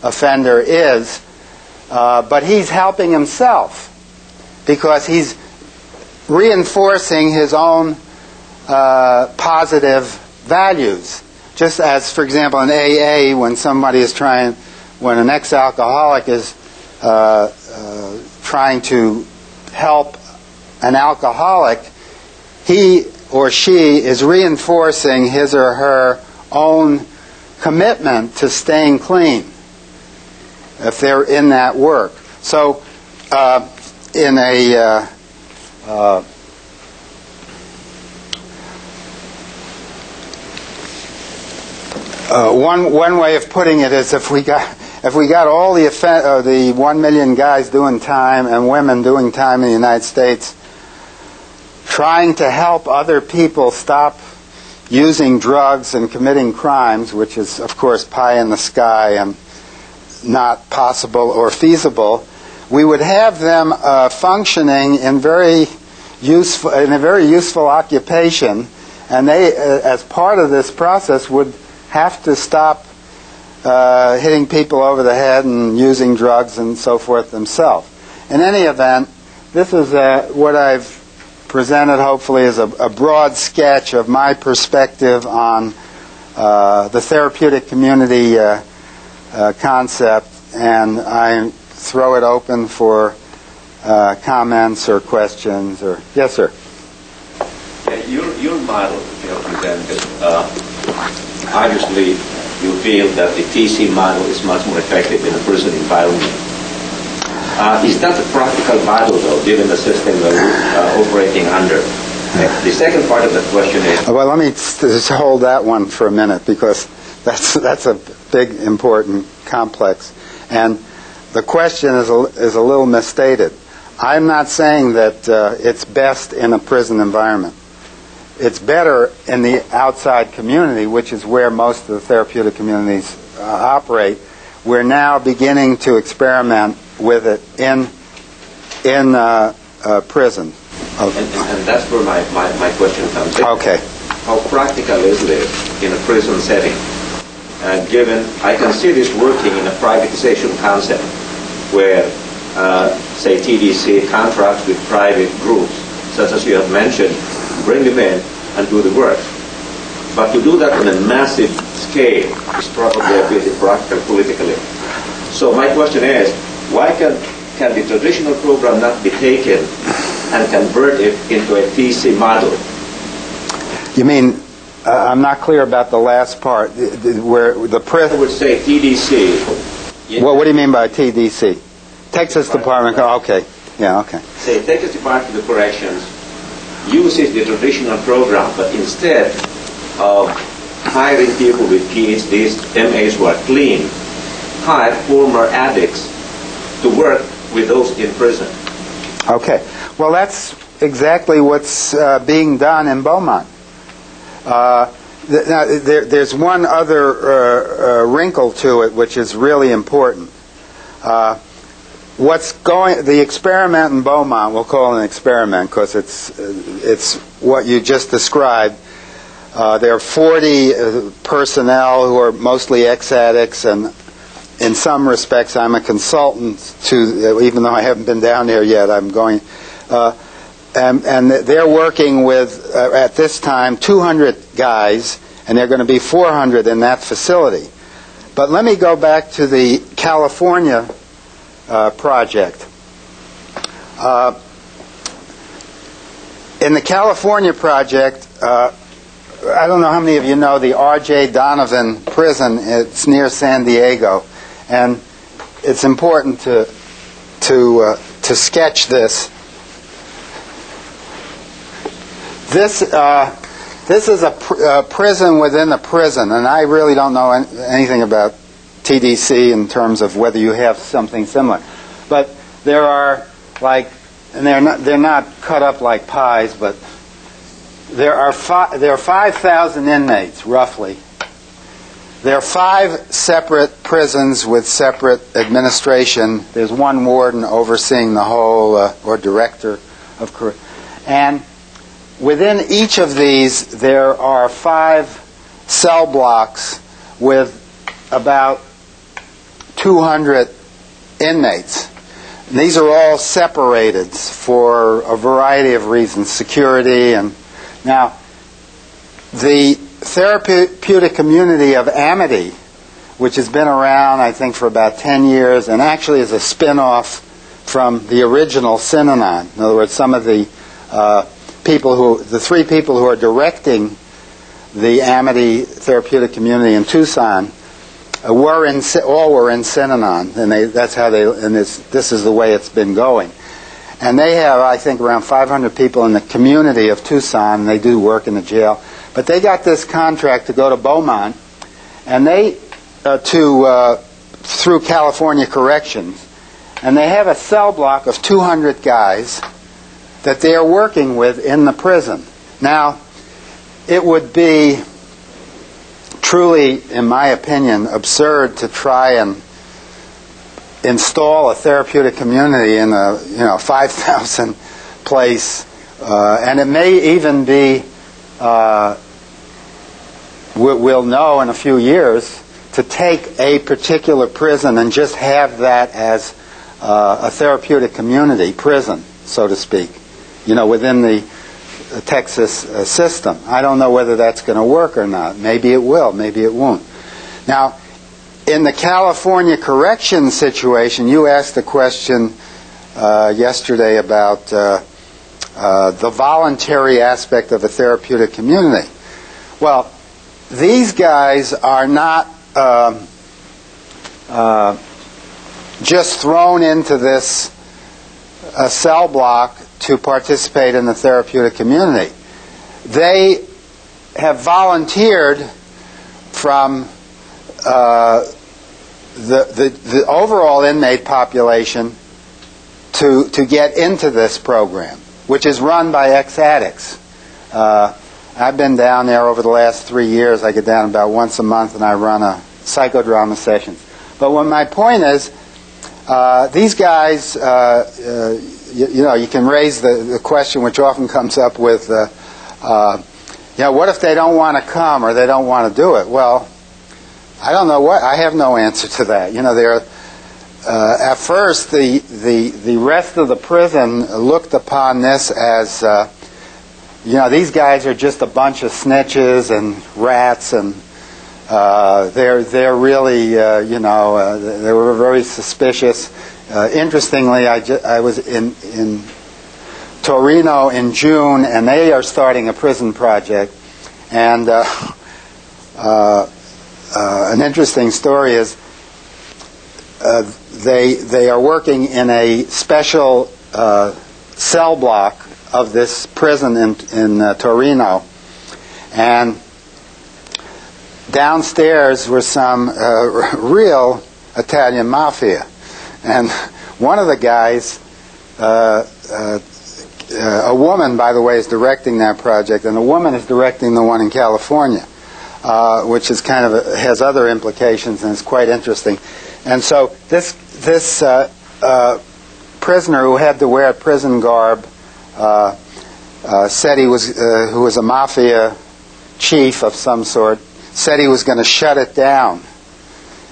offender is, but he's helping himself because he's reinforcing his own positive values. Just as, for example, in AA, when an ex-alcoholic is trying to help an alcoholic, he or she is reinforcing his or her own commitment to staying clean if they're in that work. So in a one way of putting it is if we got all the 1 million guys doing time and women doing time in the United States trying to help other people stop using drugs and committing crimes, which is of course pie in the sky and not possible or feasible, we would have them functioning in a very useful occupation, and they, as part of this process, would have to stop hitting people over the head and using drugs and so forth themselves. In any event, this is what I've presented hopefully as a broad sketch of my perspective on the therapeutic community concept, and I throw it open for comments or questions. Or yes, sir. Yeah, your model you know, presented. Obviously, you feel that the TC model is much more effective in a prison environment. Is that a practical model, though, given the system that we're operating under? The second part of the question is... Well, let me just hold that one for a minute, because that's a big, important complex. And the question is a little misstated. I'm not saying that it's best in a prison environment. It's better in the outside community, which is where most of the therapeutic communities operate. We're now beginning to experiment with it in prison. Okay. And that's where my question comes in. Okay. How practical is this in a prison setting? Given, I can see this working in a privatization concept where, say, TDC contracts with private groups, such as you have mentioned, bring them in and do the work. But to do that on a massive scale is probably a bit impractical politically. So my question is, why can the traditional program not be taken and convert it into a TC model? You mean, I'm not clear about the last part, where the prison... I would say TDC. Well, what do you mean by TDC? Texas Department... Oh, okay. Yeah, okay. Say, Texas Department of Corrections uses the traditional program, but instead of hiring people with PhDs, MAs who are clean, hire former addicts to work with those in prison. Okay. Well, that's exactly what's being done in Beaumont. Now, there's one other wrinkle to it which is really important. The experiment in Beaumont, we'll call it an experiment because it's what you just described. There are 40 personnel who are mostly ex-addicts, and in some respects I'm a consultant to, even though I haven't been down there yet, I'm going. And they're working with, at this time, 200 guys, and they're going to be 400 in that facility. But let me go back to the California project. In the California project, I don't know how many of you know the R.J. Donovan prison. It's near San Diego, and it's important to sketch this. This is a prison within a prison, and I really don't know anything about TDC in terms of whether you have something similar. But there are and they're not cut up like pies, but there are 5,000 inmates roughly. There are 5 separate prisons with separate administration. There's one warden overseeing the whole, or director of, and within each of these, there are 5 cell blocks with about 200 inmates. And these are all separated for a variety of reasons, security. And now, the Therapeutic Community of Amity, which has been around, I think, for about 10 years, and actually is a spin-off from the original Synanon. In other words, some of the the 3 people who are directing the Amity Therapeutic Community in Tucson all were in Synanon, and that's how this is the way it's been going. And they have, I think, around 500 people in the community of Tucson, and they do work in the jail. But they got this contract to go to Beaumont, and they through California Corrections, and they have a cell block of 200 guys that they are working with in the prison. Now, it would be truly, in my opinion, absurd to try and install a therapeutic community in a 5,000 place, and it may even be, we'll know in a few years, to take a particular prison and just have that as a therapeutic community prison, so to speak, within the Texas system. I don't know whether that's going to work or not. Maybe it will, maybe it won't. Now, in the California corrections situation, you asked a question yesterday about the voluntary aspect of a therapeutic community. Well, these guys are not just thrown into this cell block to participate in the therapeutic community. They have volunteered from the overall inmate population to get into this program, which is run by ex-addicts. I've been down there over the last 3 years. I get down about once a month and I run a psychodrama sessions. But what my point is, these guys, you can raise the question which often comes up with, what if they don't want to come or they don't want to do it? Well, I don't know I have no answer to that. At first, the rest of the prison looked upon this as, these guys are just a bunch of snitches and rats, and they're really, they were very suspicious. Interestingly, I was in Torino in June, and they are starting a prison project. And an interesting story is they are working in a special cell block of this prison in Torino, and downstairs were some real Italian mafia, and one of the guys, a woman, by the way, is directing that project, and a woman is directing the one in California, which is has other implications, and it's quite interesting. And so this this prisoner who had to wear prison garb said he was, who was a mafia chief of some sort, said he was going to shut it down.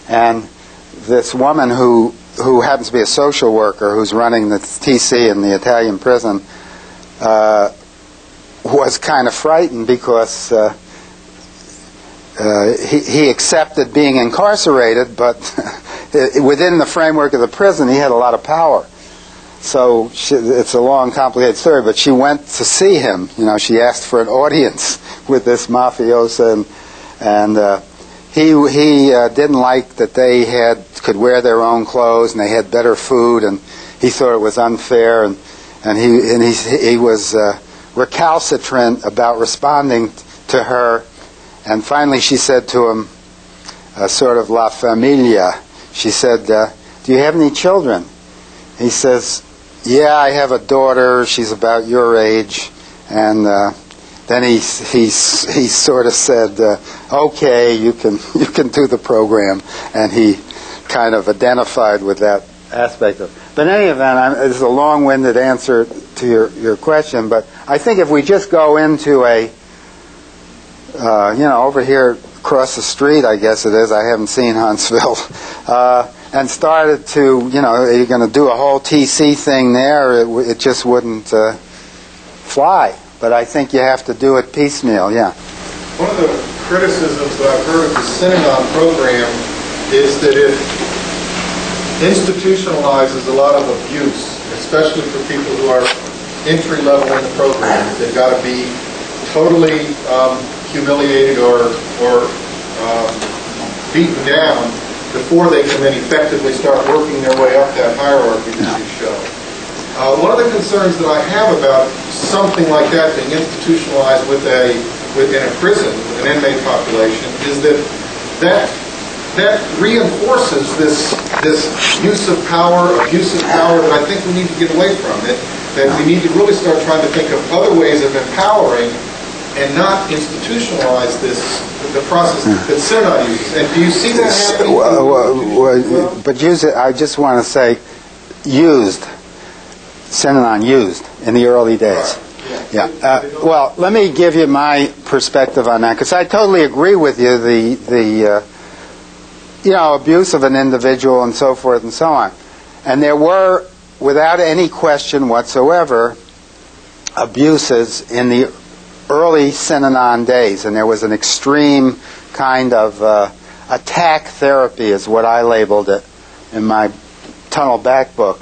And this woman who happens to be a social worker who's running the TC in the Italian prison was kind of frightened because he accepted being incarcerated, but within the framework of the prison he had a lot of power. So it's a long, complicated story, but she went to see him. You know, she asked for an audience with this mafioso, and he didn't like that they could wear their own clothes and they had better food, and he thought it was unfair, and he was recalcitrant about responding to her. And finally she said to him, sort of La Familia, she said, do you have any children? He says, yeah, I have a daughter, she's about your age. And then he sort of said, okay, you can do the program. And he kind of identified with that aspect of it. But in any event, this is a long-winded answer to your question, but I think if we just go into over here across the street, I guess it is, I haven't seen Huntsville, and started to, you're going to do a whole TC thing there, it just wouldn't fly. But I think you have to do it piecemeal, yeah. One of the criticisms that I've heard of the Synanon program is that it institutionalizes a lot of abuse, especially for people who are entry-level in the program. They've got to be totally humiliated or beaten down before they can then effectively start working their way up that hierarchy that you show. One of the concerns that I have about something like that being institutionalized within a prison, with an inmate population, is that reinforces this use of power, abusive power that I think we need to get away from. That we need to really start trying to think of other ways of empowering and not institutionalize the process that Synanon uses. And do you see that happening? But use it, I just want to say, Synanon used in the early days. Right. Yeah. Well, let me give you my perspective on that, because I totally agree with you. The abuse of an individual and so forth and so on, and there were, without any question whatsoever, abuses in the early Synanon days, and there was an extreme kind of attack therapy, is what I labeled it in my Tunnel Back book.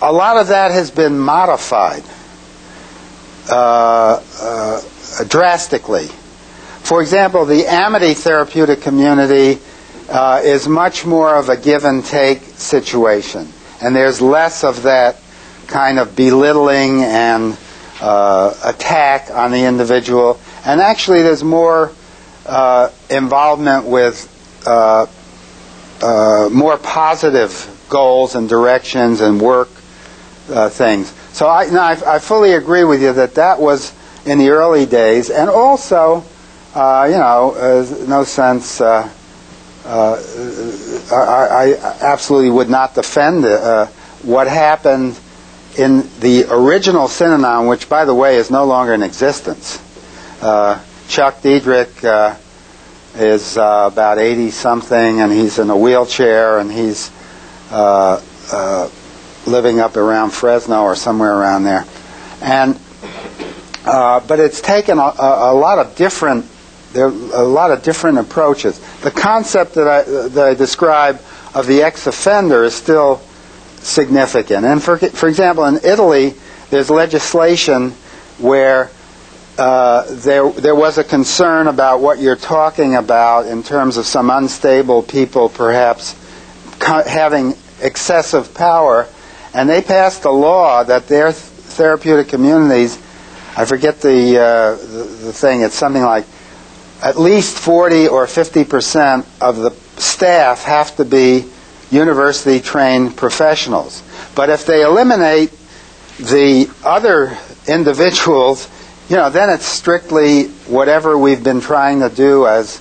A lot of that has been modified drastically. For example, the Amity Therapeutic Community is much more of a give and take situation, and there's less of that kind of belittling and attack on the individual, and actually there's more involvement with more positive goals and directions and work things. So I fully agree with you that was in the early days, and also no sense I absolutely would not defend what happened in the original Synanon, which, by the way, is no longer in existence. Chuck Diedrich is about 80-something, and he's in a wheelchair, and he's living up around Fresno or somewhere around there. And but it's taken a lot of different approaches. The concept that I describe of the ex-offender is still significant. And for example, in Italy, there's legislation where there was a concern about what you're talking about in terms of some unstable people perhaps having excessive power, and they passed a law that their therapeutic communities, I forget the thing, it's something like at least 40 or 50% of the staff have to be university-trained professionals. But if they eliminate the other individuals, then it's strictly whatever we've been trying to do as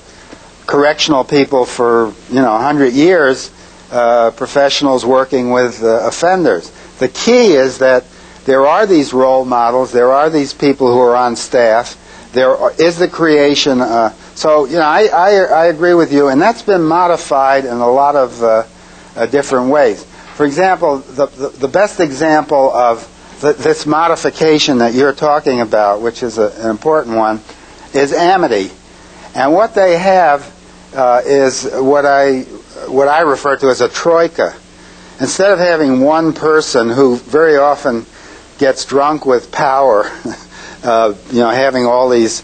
correctional people for 100 years, professionals working with offenders. The key is that there are these role models, there are these people who are on staff, is the creation. I agree with you, and that's been modified in a lot of different ways. For example, the best example of this modification that you're talking about, which is an important one, is Amity. And what they have is what I refer to as a troika. Instead of having one person who very often gets drunk with power, having all these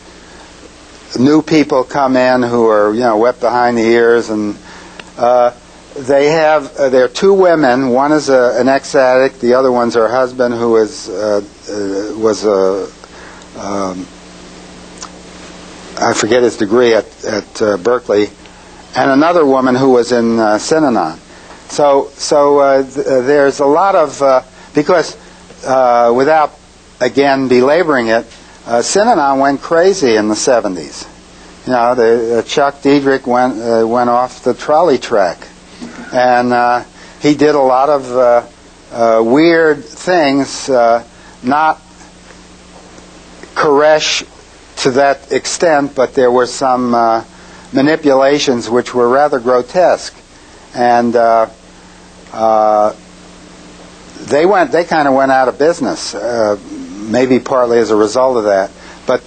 new people come in who are wet behind the ears, and there are two women. One is an ex-addict. The other one's her husband, who was I forget his degree at Berkeley, and another woman who was in Synanon. So there's a lot of because without again belaboring it, Synanon went crazy in the 70s. Chuck Diedrich went off the trolley track, and he did a lot of weird things, not Koresh to that extent, but there were some manipulations which were rather grotesque, and they kind of went out of business, maybe partly as a result of that. But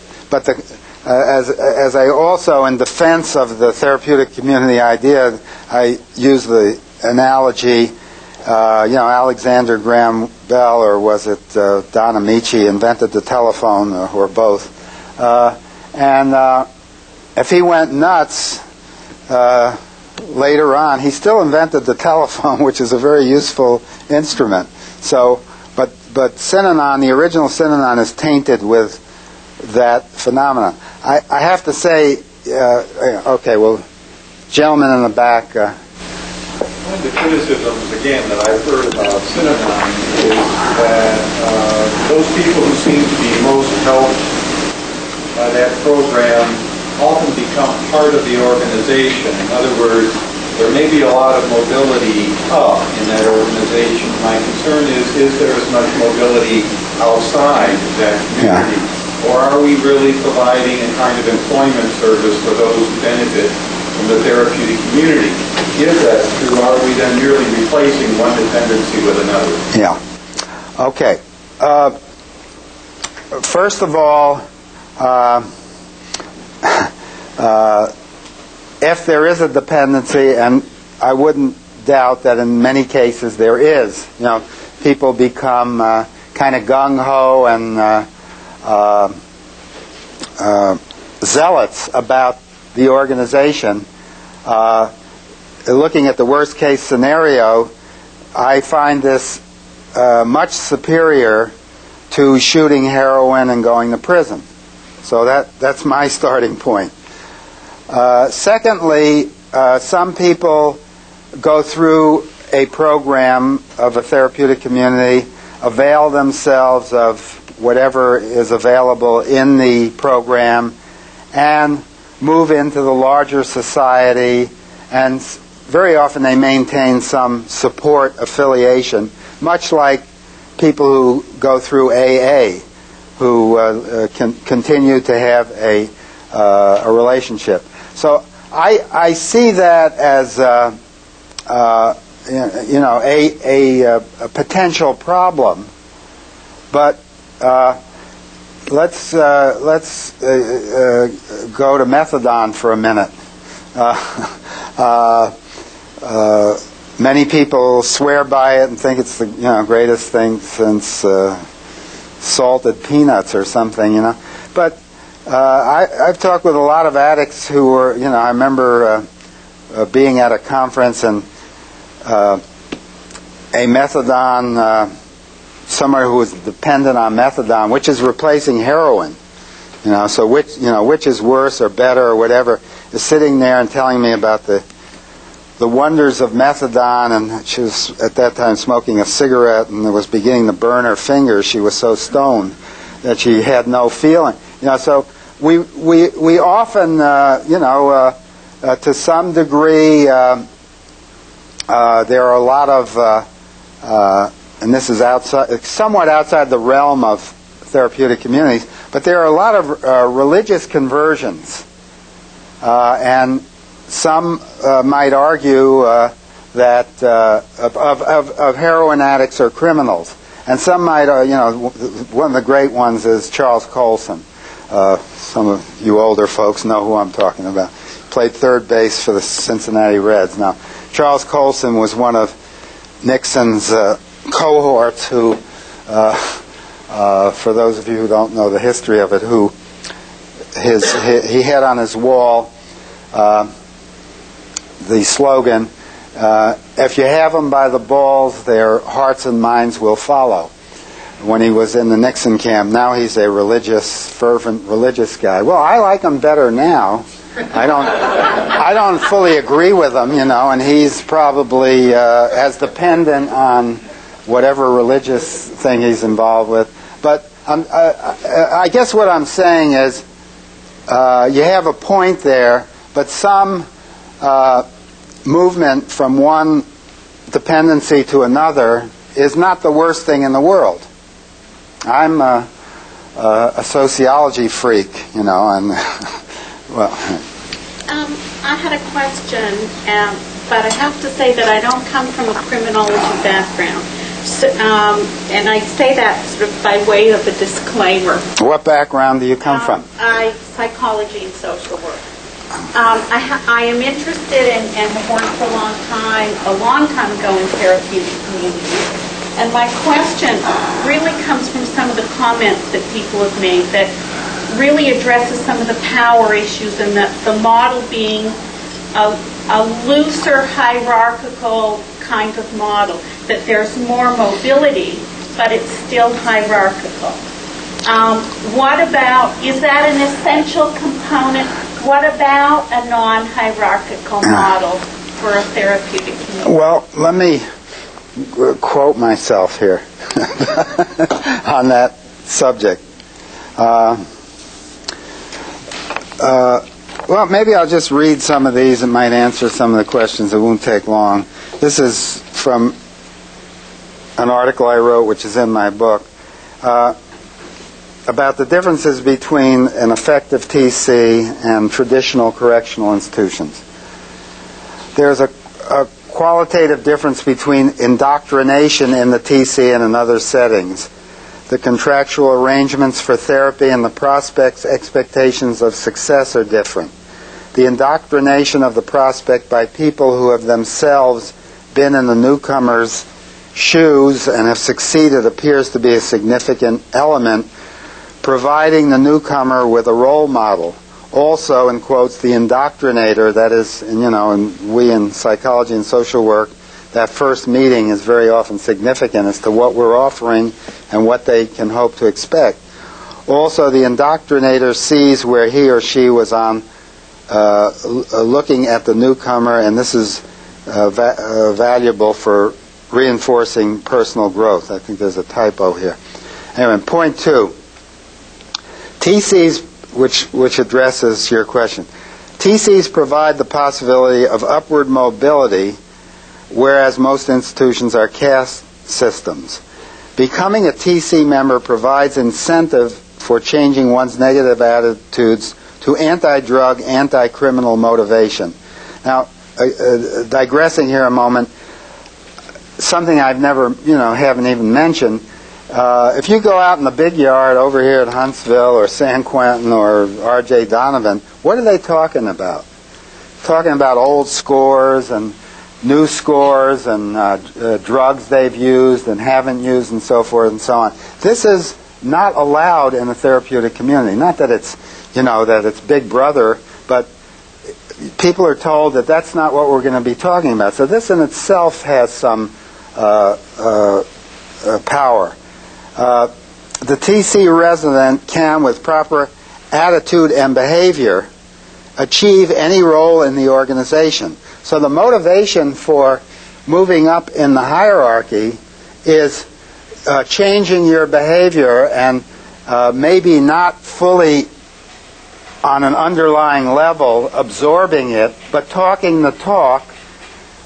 as I also, in defense of the therapeutic community idea, I use the analogy, Alexander Graham Bell, or was it Don Amici, invented the telephone, or both. And if he went nuts later on, he still invented the telephone, which is a very useful instrument. So, but Synanon, the original Synanon, is tainted with that phenomenon. I have to say, gentleman in the back. One of the criticisms, again, that I've heard about Synanon is that those people who seem to be most helped by that program often become part of the organization. In other words, there may be a lot of mobility up in that organization. My concern is there as much mobility outside that community? Yeah. Or are we really providing a kind of employment service for those who benefit from the therapeutic community? If that's true, are we then merely replacing one dependency with another? Yeah. Okay. First of all, if there is a dependency, and I wouldn't doubt that in many cases there is, people become kind of gung-ho and zealots about the organization. Looking at the worst case scenario, I find this much superior to shooting heroin and going to prison. So that's my starting point. Secondly, some people go through a program of a therapeutic community, avail themselves of whatever is available in the program, and move into the larger society, and very often they maintain some support affiliation, much like people who go through AA, who can continue to have a relationship. So I see that as a potential problem, but let's go to methadone for a minute. Many people swear by it and think it's the greatest thing since salted peanuts or something, But I've talked with a lot of addicts who were, I remember being at a conference and a methadone, somebody who was dependent on methadone, which is replacing heroin, so which is worse or better or whatever, is sitting there and telling me about the wonders of methadone, and she was at that time smoking a cigarette and it was beginning to burn her fingers. She was so stoned that she had no feeling. So we often to some degree, there are a lot of, and this is somewhat outside the realm of therapeutic communities, but there are a lot of religious conversions. And some might argue that of heroin addicts or criminals. And some might, one of the great ones is Charles Colson. Some of you older folks know who I'm talking about. Played third base for the Cincinnati Reds. Now, Charles Colson was one of Nixon's cohorts who, for those of you who don't know the history of it, he had on his wall the slogan, if you have them by the balls, their hearts and minds will follow. When he was in the Nixon camp, now he's a fervent religious guy. Well, I like him better now. I don't fully agree with him, and he's probably as dependent on whatever religious thing he's involved with. But I guess what I'm saying is you have a point there, but some movement from one dependency to another is not the worst thing in the world. I'm a sociology freak, and well. I had a question, but I have to say that I don't come from a criminology background. So, and I say that sort of by way of a disclaimer. What background do you come from? Psychology and social work. I am interested and have worked for a long time ago in therapeutic communities. And my question really comes from some of the comments that people have made that really addresses some of the power issues and the model being a looser hierarchical kind of model, that there's more mobility, but it's still hierarchical. What about, is that an essential component? What about a non-hierarchical model for a therapeutic community? Well, let me quote myself here on that subject. Well, maybe I'll just read some of these. It might answer some of the questions. It won't take long. This is from an article I wrote, which is in my book, about the differences between an effective TC and traditional correctional institutions. There's a qualitative difference between indoctrination in the TC and in other settings. The contractual arrangements for therapy and the prospect's expectations of success are different. The indoctrination of the prospect by people who have themselves been in the newcomer's shoes and have succeeded appears to be a significant element, providing the newcomer with a role model. Also, in quotes, the indoctrinator, that is, and we in psychology and social work, that first meeting is very often significant as to what we're offering and what they can hope to expect. Also, the indoctrinator sees where he or she was on looking at the newcomer, and this is valuable for reinforcing personal growth. I think there's a typo here. Anyway, point 2. TCs, which addresses your question. TCs provide the possibility of upward mobility, whereas most institutions are caste systems. Becoming a TC member provides incentive for changing one's negative attitudes to anti-drug, anti-criminal motivation. Now, digressing here a moment, something I've never, haven't even mentioned. If you go out in the big yard over here at Huntsville or San Quentin or R.J. Donovan, what are they talking about? Talking about old scores and new scores and drugs they've used and haven't used and so forth and so on. This is not allowed in a therapeutic community. Not that it's, that it's Big Brother, but people are told that that's not what we're going to be talking about. So this in itself has some power. The TC resident can, with proper attitude and behavior, achieve any role in the organization. So the motivation for moving up in the hierarchy is changing your behavior and maybe not fully on an underlying level, absorbing it, but talking the talk,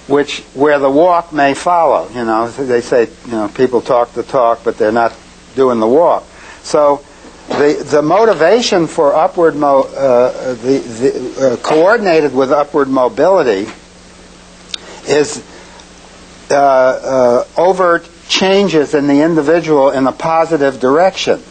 where the walk may follow. They say, people talk the talk, but they're not doing the walk. So the motivation for coordinated with upward mobility is overt changes in the individual in a positive direction,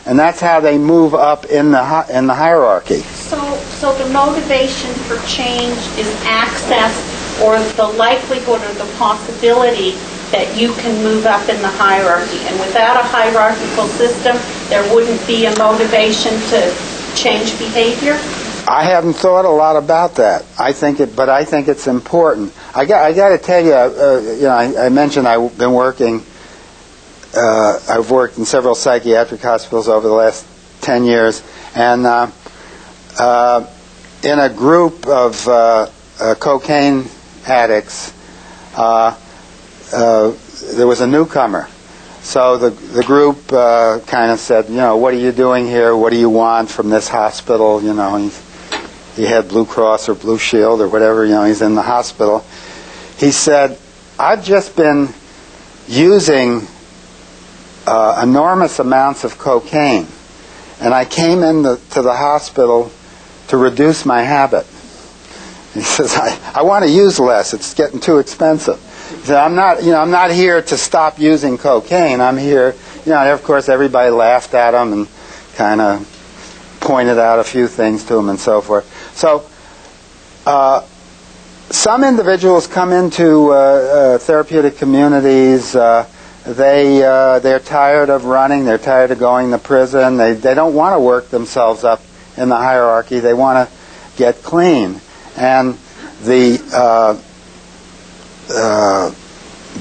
and that's how they move up in the hierarchy. So the motivation for change is access, or the likelihood or the possibility that you can move up in the hierarchy. And without a hierarchical system, there wouldn't be a motivation to change behavior? I haven't thought a lot about that. But I think it's important. I got to tell you, I mentioned I've been working. I've worked in several psychiatric hospitals over the last 10 years, and in a group of cocaine addicts, there was a newcomer. So the group kind of said, what are you doing here? What do you want from this hospital? He had Blue Cross or Blue Shield or whatever, he's in the hospital. He said, I've just been using enormous amounts of cocaine, and I came into the hospital to reduce my habit. He says, I want to use less. It's getting too expensive. He said, I'm not here to stop using cocaine. I'm here, of course, everybody laughed at him and kind of pointed out a few things to him and so forth. So some individuals come into therapeutic communities. They're tired of running. They're tired of going to prison. They don't want to work themselves up in the hierarchy. They want to get clean. And the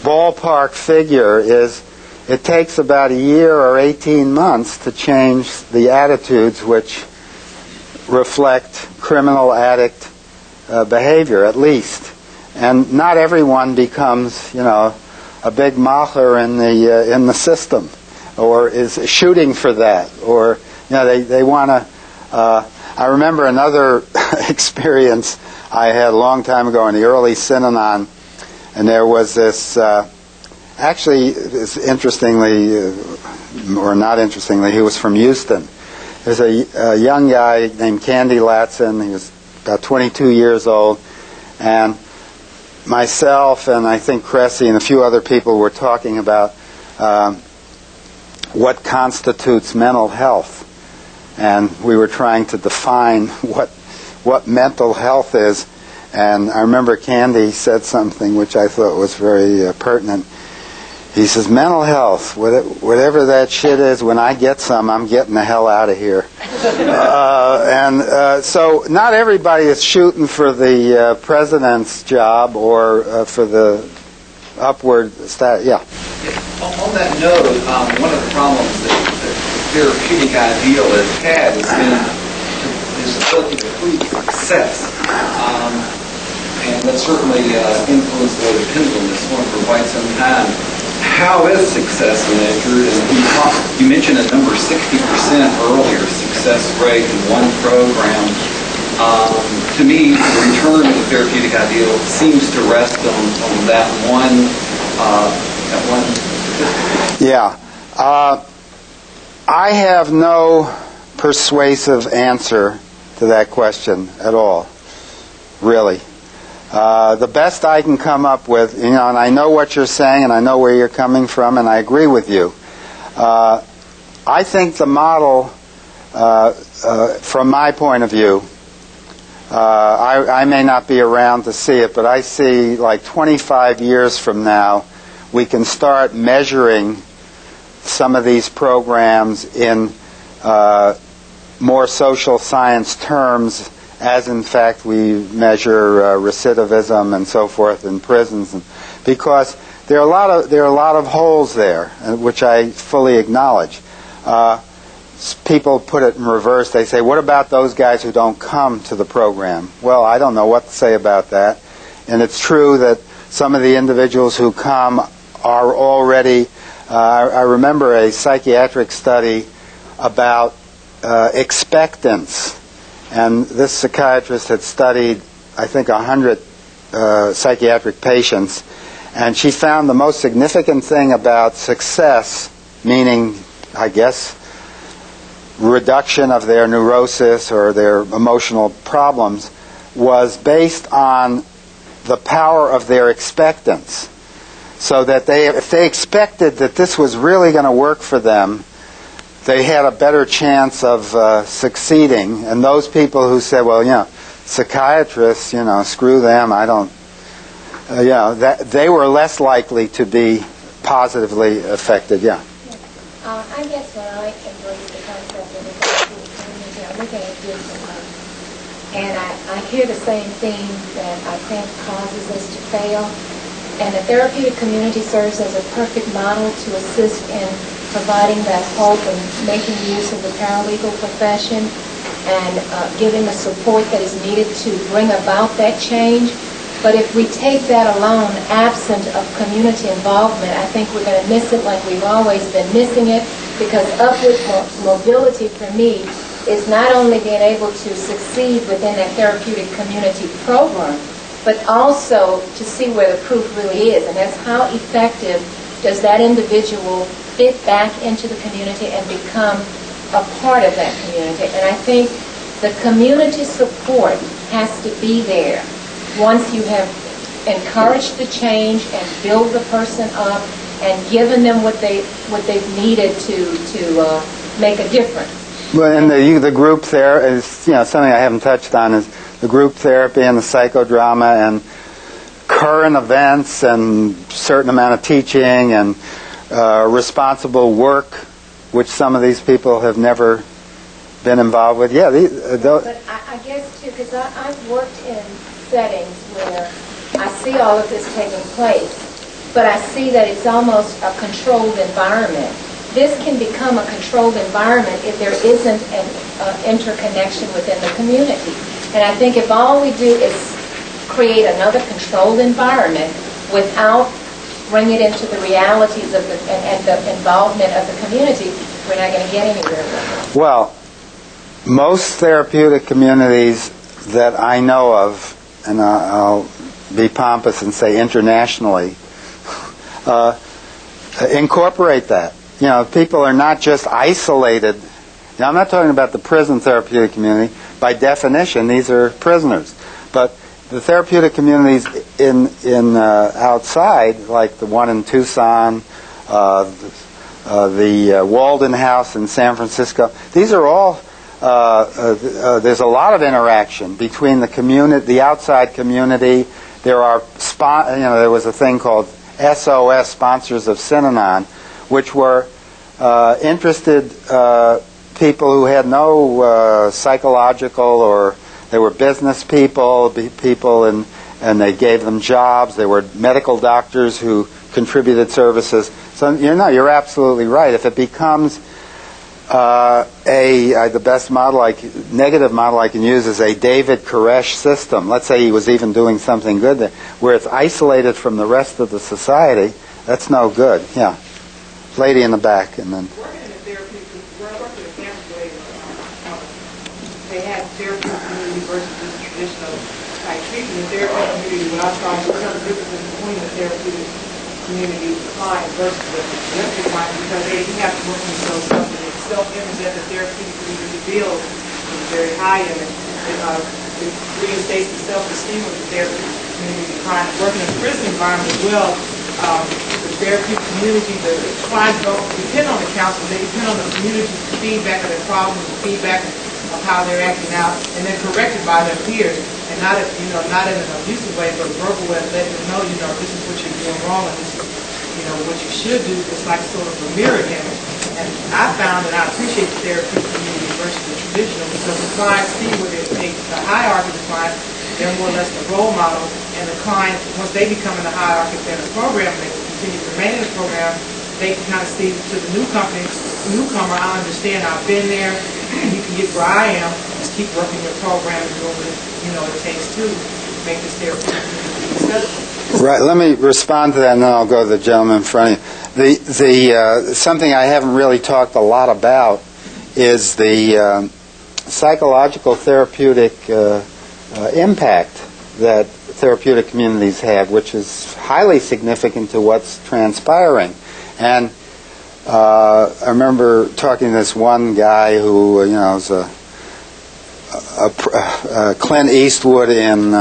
ballpark figure is it takes about a year or 18 months to change the attitudes which reflect criminal addict behavior, at least. And not everyone becomes, a big macher in the system, or is shooting for that, or they want to. I remember another experience I had a long time ago in the early Synanon, and there was this. Actually, interestingly, or not interestingly, he was from Houston. There's a young guy named Candy Latson. He was about 22 years old, and myself and I think Cressy and a few other people were talking about what constitutes mental health, and we were trying to define what mental health is. And I remember Candy said something which I thought was very pertinent. He says, mental health, whatever that shit is, when I get some, I'm getting the hell out of here. So not everybody is shooting for the president's job or for the upward status. Yeah. On that note, one of the problems that the therapeutic ideal has had has been his ability to prove success. And that certainly influenced the way the pendulum has swung for quite some time. How is success measured? And you mentioned a number 60% earlier success rate in one program. To me, the return to the therapeutic ideal seems to rest on that one. Yeah. I have no persuasive answer to that question at all, really. The best I can come up with, and I know what you're saying, and I know where you're coming from, and I agree with you. I think the model, from my point of view, I may not be around to see it, but I see like 25 years from now, we can start measuring some of these programs in more social science terms, as in fact we measure recidivism and so forth in prisons, because there are a lot of holes there, which I fully acknowledge. People put it in reverse. They say, what about those guys who don't come to the program? Well, I don't know what to say about that. And it's true that some of the individuals who come are already, I remember a psychiatric study about expectance. And this psychiatrist had studied, I think, 100 psychiatric patients, and she found the most significant thing about success, meaning, I guess, reduction of their neurosis or their emotional problems, was based on the power of their expectance. So that if they expected that this was really going to work for them, they had a better chance of succeeding. And those people who said, well, psychiatrists, screw them, I don't, that they were less likely to be positively affected. Yeah. I guess when I embrace the concept of the therapeutic community, I look at it differently. And I hear the same thing that I think causes us to fail. And the therapeutic community serves as a perfect model to assist in providing that hope and making use of the paralegal profession and giving the support that is needed to bring about that change. But if we take that alone, absent of community involvement, I think we're going to miss it like we've always been missing it, because upward mobility for me is not only being able to succeed within that therapeutic community program, but also to see where the proof really is, and that's how effective does that individual fit back into the community and become a part of that community. And I think the community support has to be there once you have encouraged the change and build the person up and given them what they've needed to make a difference. Well, and the group there is something I haven't touched on is the group therapy and the psychodrama and current events and certain amount of teaching and responsible work, which some of these people have never been involved with. Yeah, but I guess too, because I've worked in settings where I see all of this taking place, but I see that it's almost a controlled environment. This can become a controlled environment if there isn't an interconnection within the community. And I think if all we do is create another controlled environment without bringing it into the realities of and the involvement of the community, we're not going to get anywhere with it. Well, most therapeutic communities that I know of, and I'll be pompous and say internationally, incorporate that. People are not just isolated. Now, I'm not talking about the prison therapeutic community. By definition, these are prisoners. But the therapeutic communities in outside, like the one in Tucson, the Walden House in San Francisco, these are all. There's a lot of interaction between the community, the outside community. There are there was a thing called SOS, Sponsors of Synanon, which were interested people who had no psychological, or they were business people, and they gave them jobs. They were medical doctors who contributed services. So you're absolutely right. If it becomes the best model, negative model I can use is a David Koresh system. Let's say he was even doing something good there, where it's isolated from the rest of the society. That's no good. Yeah. Lady in the back, and then. Working in the therapy, when I worked in a campus where they had therapeutic community versus this traditional type treatment. In the therapeutic community, when I started, there was a difference between the therapeutic community client versus the medical client, because they have to work themselves up, and the self-image that the therapeutic community builds is very high, and it reinstates the self-esteem of the therapeutic community client. Working in a prison environment as well, the therapeutic community, the clients don't depend on the counselor, they depend on the community's feedback of their problems, feedback of how they're acting out, and then corrected by their peers, and not in an abusive way, but verbal way, letting them know, this is what you're doing wrong, and this is, what you should do. It's like sort of a mirror image. And I found that I appreciate the therapeutic community versus the traditional, because the clients see where the hierarchy of the client, they're more or less the role model, and the client, once they become in the hierarchy of the program, and they continue to remain in the program, they can kind of see to the newcomer, I understand, I've been there, and you can get where I am, just keep working your program and doing what it takes to make this therapeutic community successful. Right. Let me respond to that, and then I'll go to the gentleman in front of you. Something I haven't really talked a lot about is the psychological therapeutic impact that therapeutic communities have, which is highly significant to what's transpiring. And I remember talking to this one guy who, was Clint Eastwood in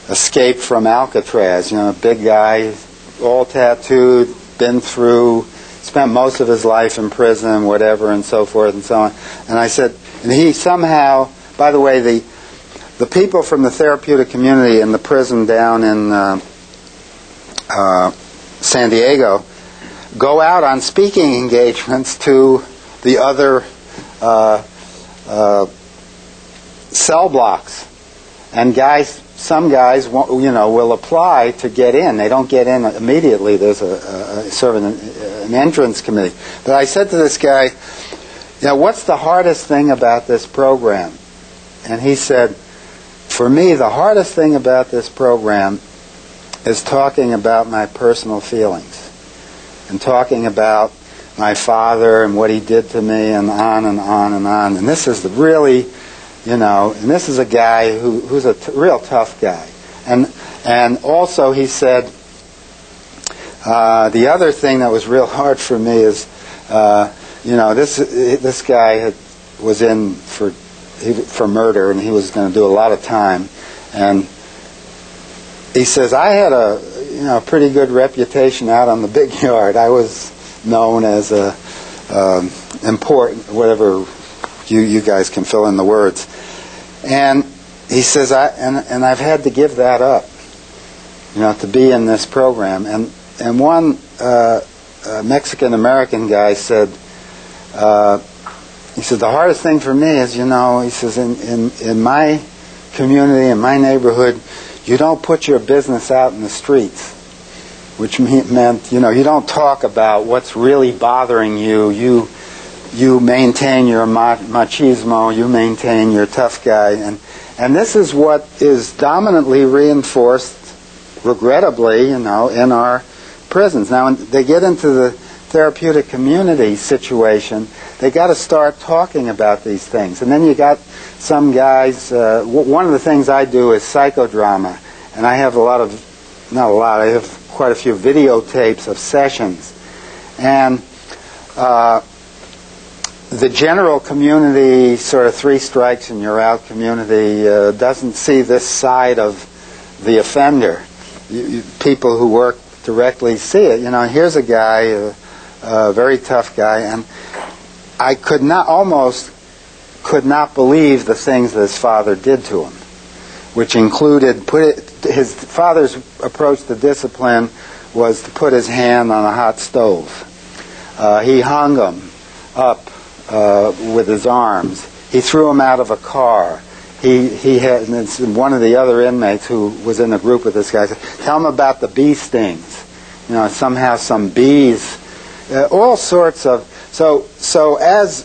Escape from Alcatraz. A big guy, all tattooed, been through, spent most of his life in prison, whatever, and so forth and so on. And I said, and he somehow, by the way, the people from the therapeutic community in the prison down in San Diego go out on speaking engagements to the other cell blocks, and some guys will apply to get in. They don't get in immediately. There's a sort of an entrance committee. But I said to this guy, what's the hardest thing about this program? And he said, for me, the hardest thing about this program is talking about my personal feelings and talking about my father and what he did to me, and on and on and on. And this is really, and this is a guy who's a real tough guy. And also he said, the other thing that was real hard for me is, this guy was in for murder, and he was going to do a lot of time. And he says, I had a pretty good reputation out on the big yard. I was known as a important, whatever you guys can fill in the words. And he says, I've had to give that up, to be in this program. And one Mexican American guy said, he said, the hardest thing for me is, he says, in my community, in my neighborhood, you don't put your business out in the streets, which meant, you don't talk about what's really bothering you. You maintain your machismo, you maintain your tough guy. And this is what is dominantly reinforced, regrettably, in our prisons. Now, when they get into the therapeutic community situation, they got to start talking about these things. And then you got some guys, one of the things I do is psychodrama, and I have I have quite a few videotapes of sessions. And the general community, sort of 3 strikes and you're out community, doesn't see this side of the offender. People who work directly see it. Here's a guy, a very tough guy, and I almost could not believe the things that his father did to him, which included his father's approach to discipline was to put his hand on a hot stove. He hung him up with his arms. He threw him out of a car. He had, and one of the other inmates who was in a group with this guy said, tell him about the bee stings. Somehow some bees, all sorts of. So as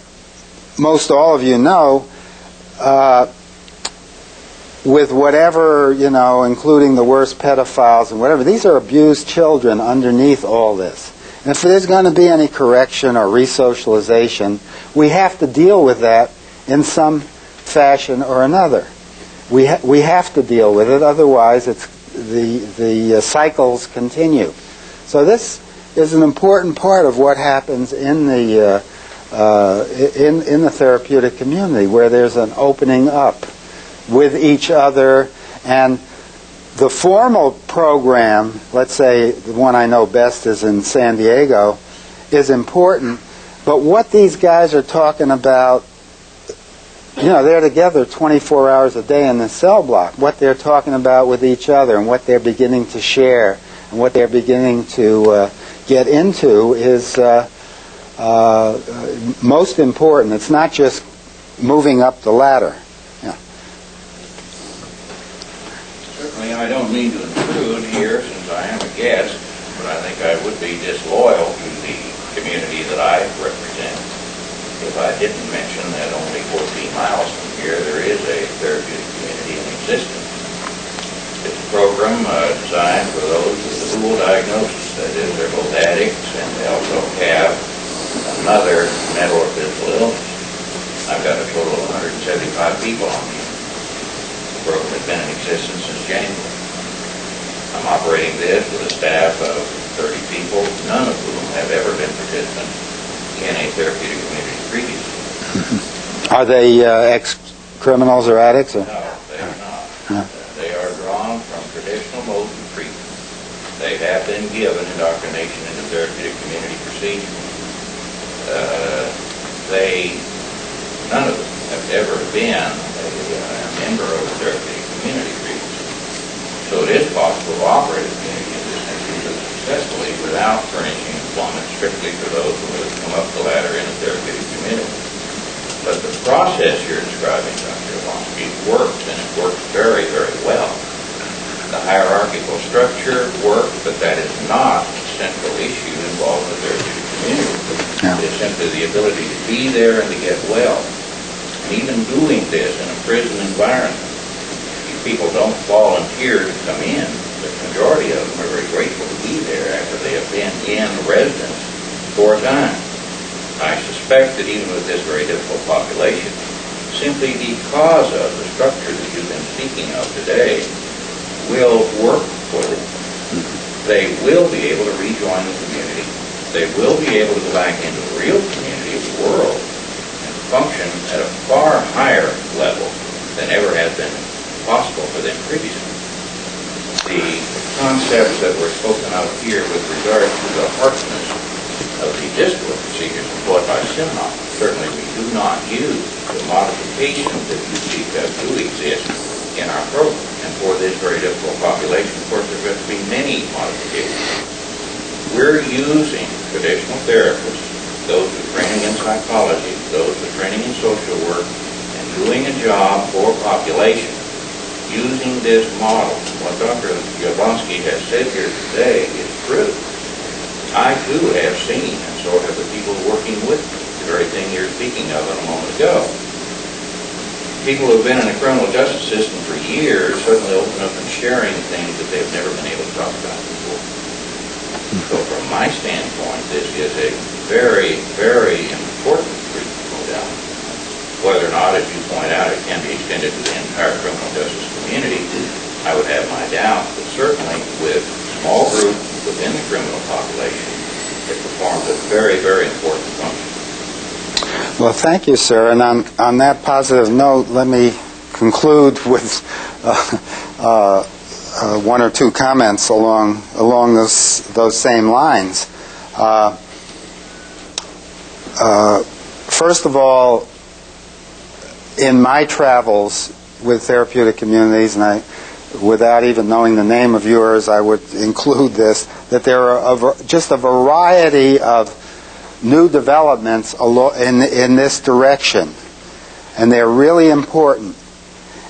most all of you know, with whatever, including the worst pedophiles and whatever, these are abused children underneath all this. And if there's going to be any correction or resocialization, we have to deal with that in some fashion or another. We have to deal with it, otherwise the cycles continue. So this is an important part of what happens in the therapeutic community, where there's an opening up with each other. And the formal program, let's say the one I know best is in San Diego, is important. But what these guys are talking about, they're together 24 hours a day in the cell block. What they're talking about with each other and what they're beginning to share and what they're beginning to get into is most important. It's not just moving up the ladder. Certainly, I don't mean to intrude here since I am a guest, but I think I would be disloyal to the community that I represent if I didn't mention that only 14 miles from here there is a therapeutic community in existence. It's a program designed for those with a dual diagnosis, that is, they're both addicts and they also have another mental or physical illness. I've got a total of 160 75 people on the unit. The program has been in existence since January. I'm operating this with a staff of 30 people, none of whom have ever been participants in a therapeutic community previously. Are they ex-criminals or addicts? Or? No, they are not. They are drawn from traditional modes of treatment. They have been given indoctrination into therapeutic community procedure. None of them have ever been a member of a therapeutic community previously. So it is possible to operate a community in this country successfully without furnishing employment strictly for those who have come up the ladder in a therapeutic community. But the process you're describing, Dr. Yablonsky, works, and it works very, very well. The hierarchical structure works, but that is not the central issue involved in the therapeutic community. Yeah. It's simply the ability to be there and to get well. And even doing this in a prison environment, if people don't volunteer to come in, the majority of them are very grateful to be there after they have been in residence for a time. I suspect that even with this very difficult population, simply because of the structure that you've been speaking of today, will work for them. They will be able to rejoin the community. They will be able to go back into the real community of the world and function at a far higher level than ever has been possible for them previously. The concepts that were spoken of here with regard to the harshness of the discipline procedures employed by Simon, certainly we do not use the modifications that you speak of do exist in our program. And for this very difficult population, of course, there's going to be many modifications. We're using traditional therapists, those with training in psychology, those with training in social work, and doing a job for population, using this model. What Dr. Yablonsky has said here today is true. I, too, have seen, and so have the people working with me, the very thing you're speaking of a moment ago. People who have been in the criminal justice system for years suddenly open up and sharing things that they've never been able to talk about before. So from my standpoint, this is a very, very important treatment modality. Whether or not, as you point out, it can be extended to the entire criminal justice community, I would have my doubts, but certainly with small groups within the criminal population, it performs a very, very important function. Well, thank you, sir. And on that positive note, let me conclude with one or two comments along those same lines. First of all, in my travels with therapeutic communities, and without even knowing the name of yours, I would include this, that there are just a variety of new developments in this direction, and they're really important.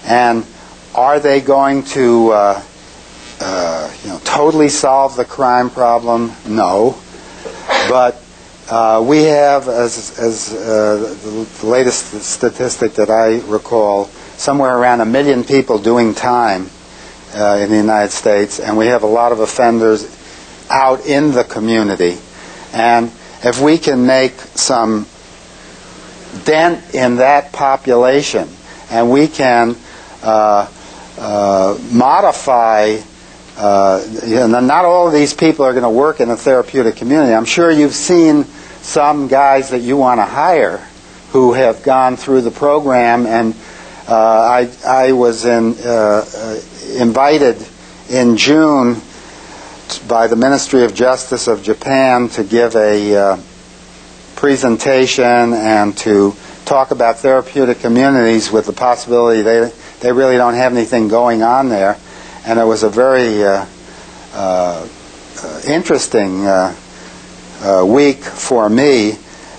And are they going to totally solve the crime problem? No. But we have, as the latest statistic that I recall, somewhere around 1 million people doing time in the United States, and we have a lot of offenders out in the community. And if we can make some dent in that population, and we can modify, not all of these people are going to work in a therapeutic community. I'm sure you've seen some guys that you want to hire who have gone through the program, and I was invited in June by the Ministry of Justice of Japan to give a presentation and to talk about therapeutic communities with the possibility they really don't have anything going on there. And it was a very interesting week for me.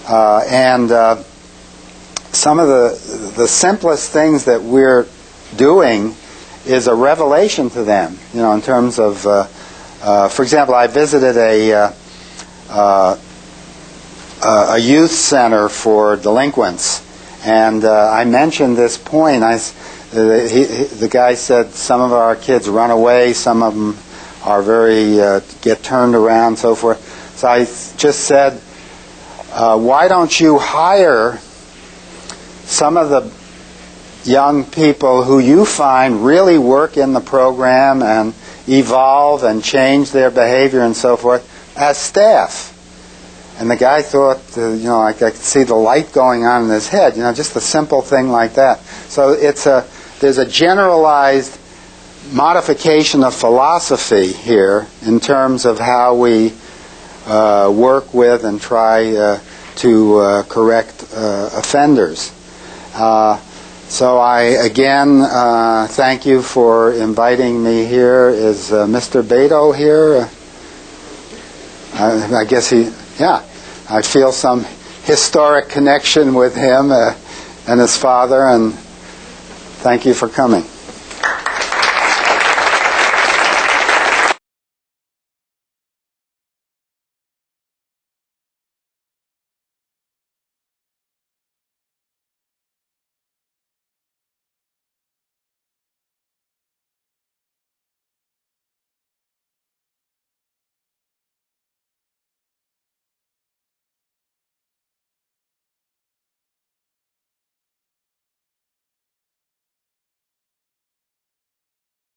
And some of the simplest things that we're doing is a revelation to them, in terms of, for example, I visited a youth center for delinquents, and I mentioned this point. The guy said some of our kids run away, some of them are get turned around, so forth. So I just said, why don't you hire some of the young people who you find really work in the program and evolve and change their behavior and so forth as staff. And the guy thought, I could see the light going on in his head, just a simple thing like that. So there's a generalized modification of philosophy here in terms of how we work with and try to correct offenders. So I again thank you for inviting me here. Is Mr. Beto here? I guess I feel some historic connection with him and his father, and thank you for coming.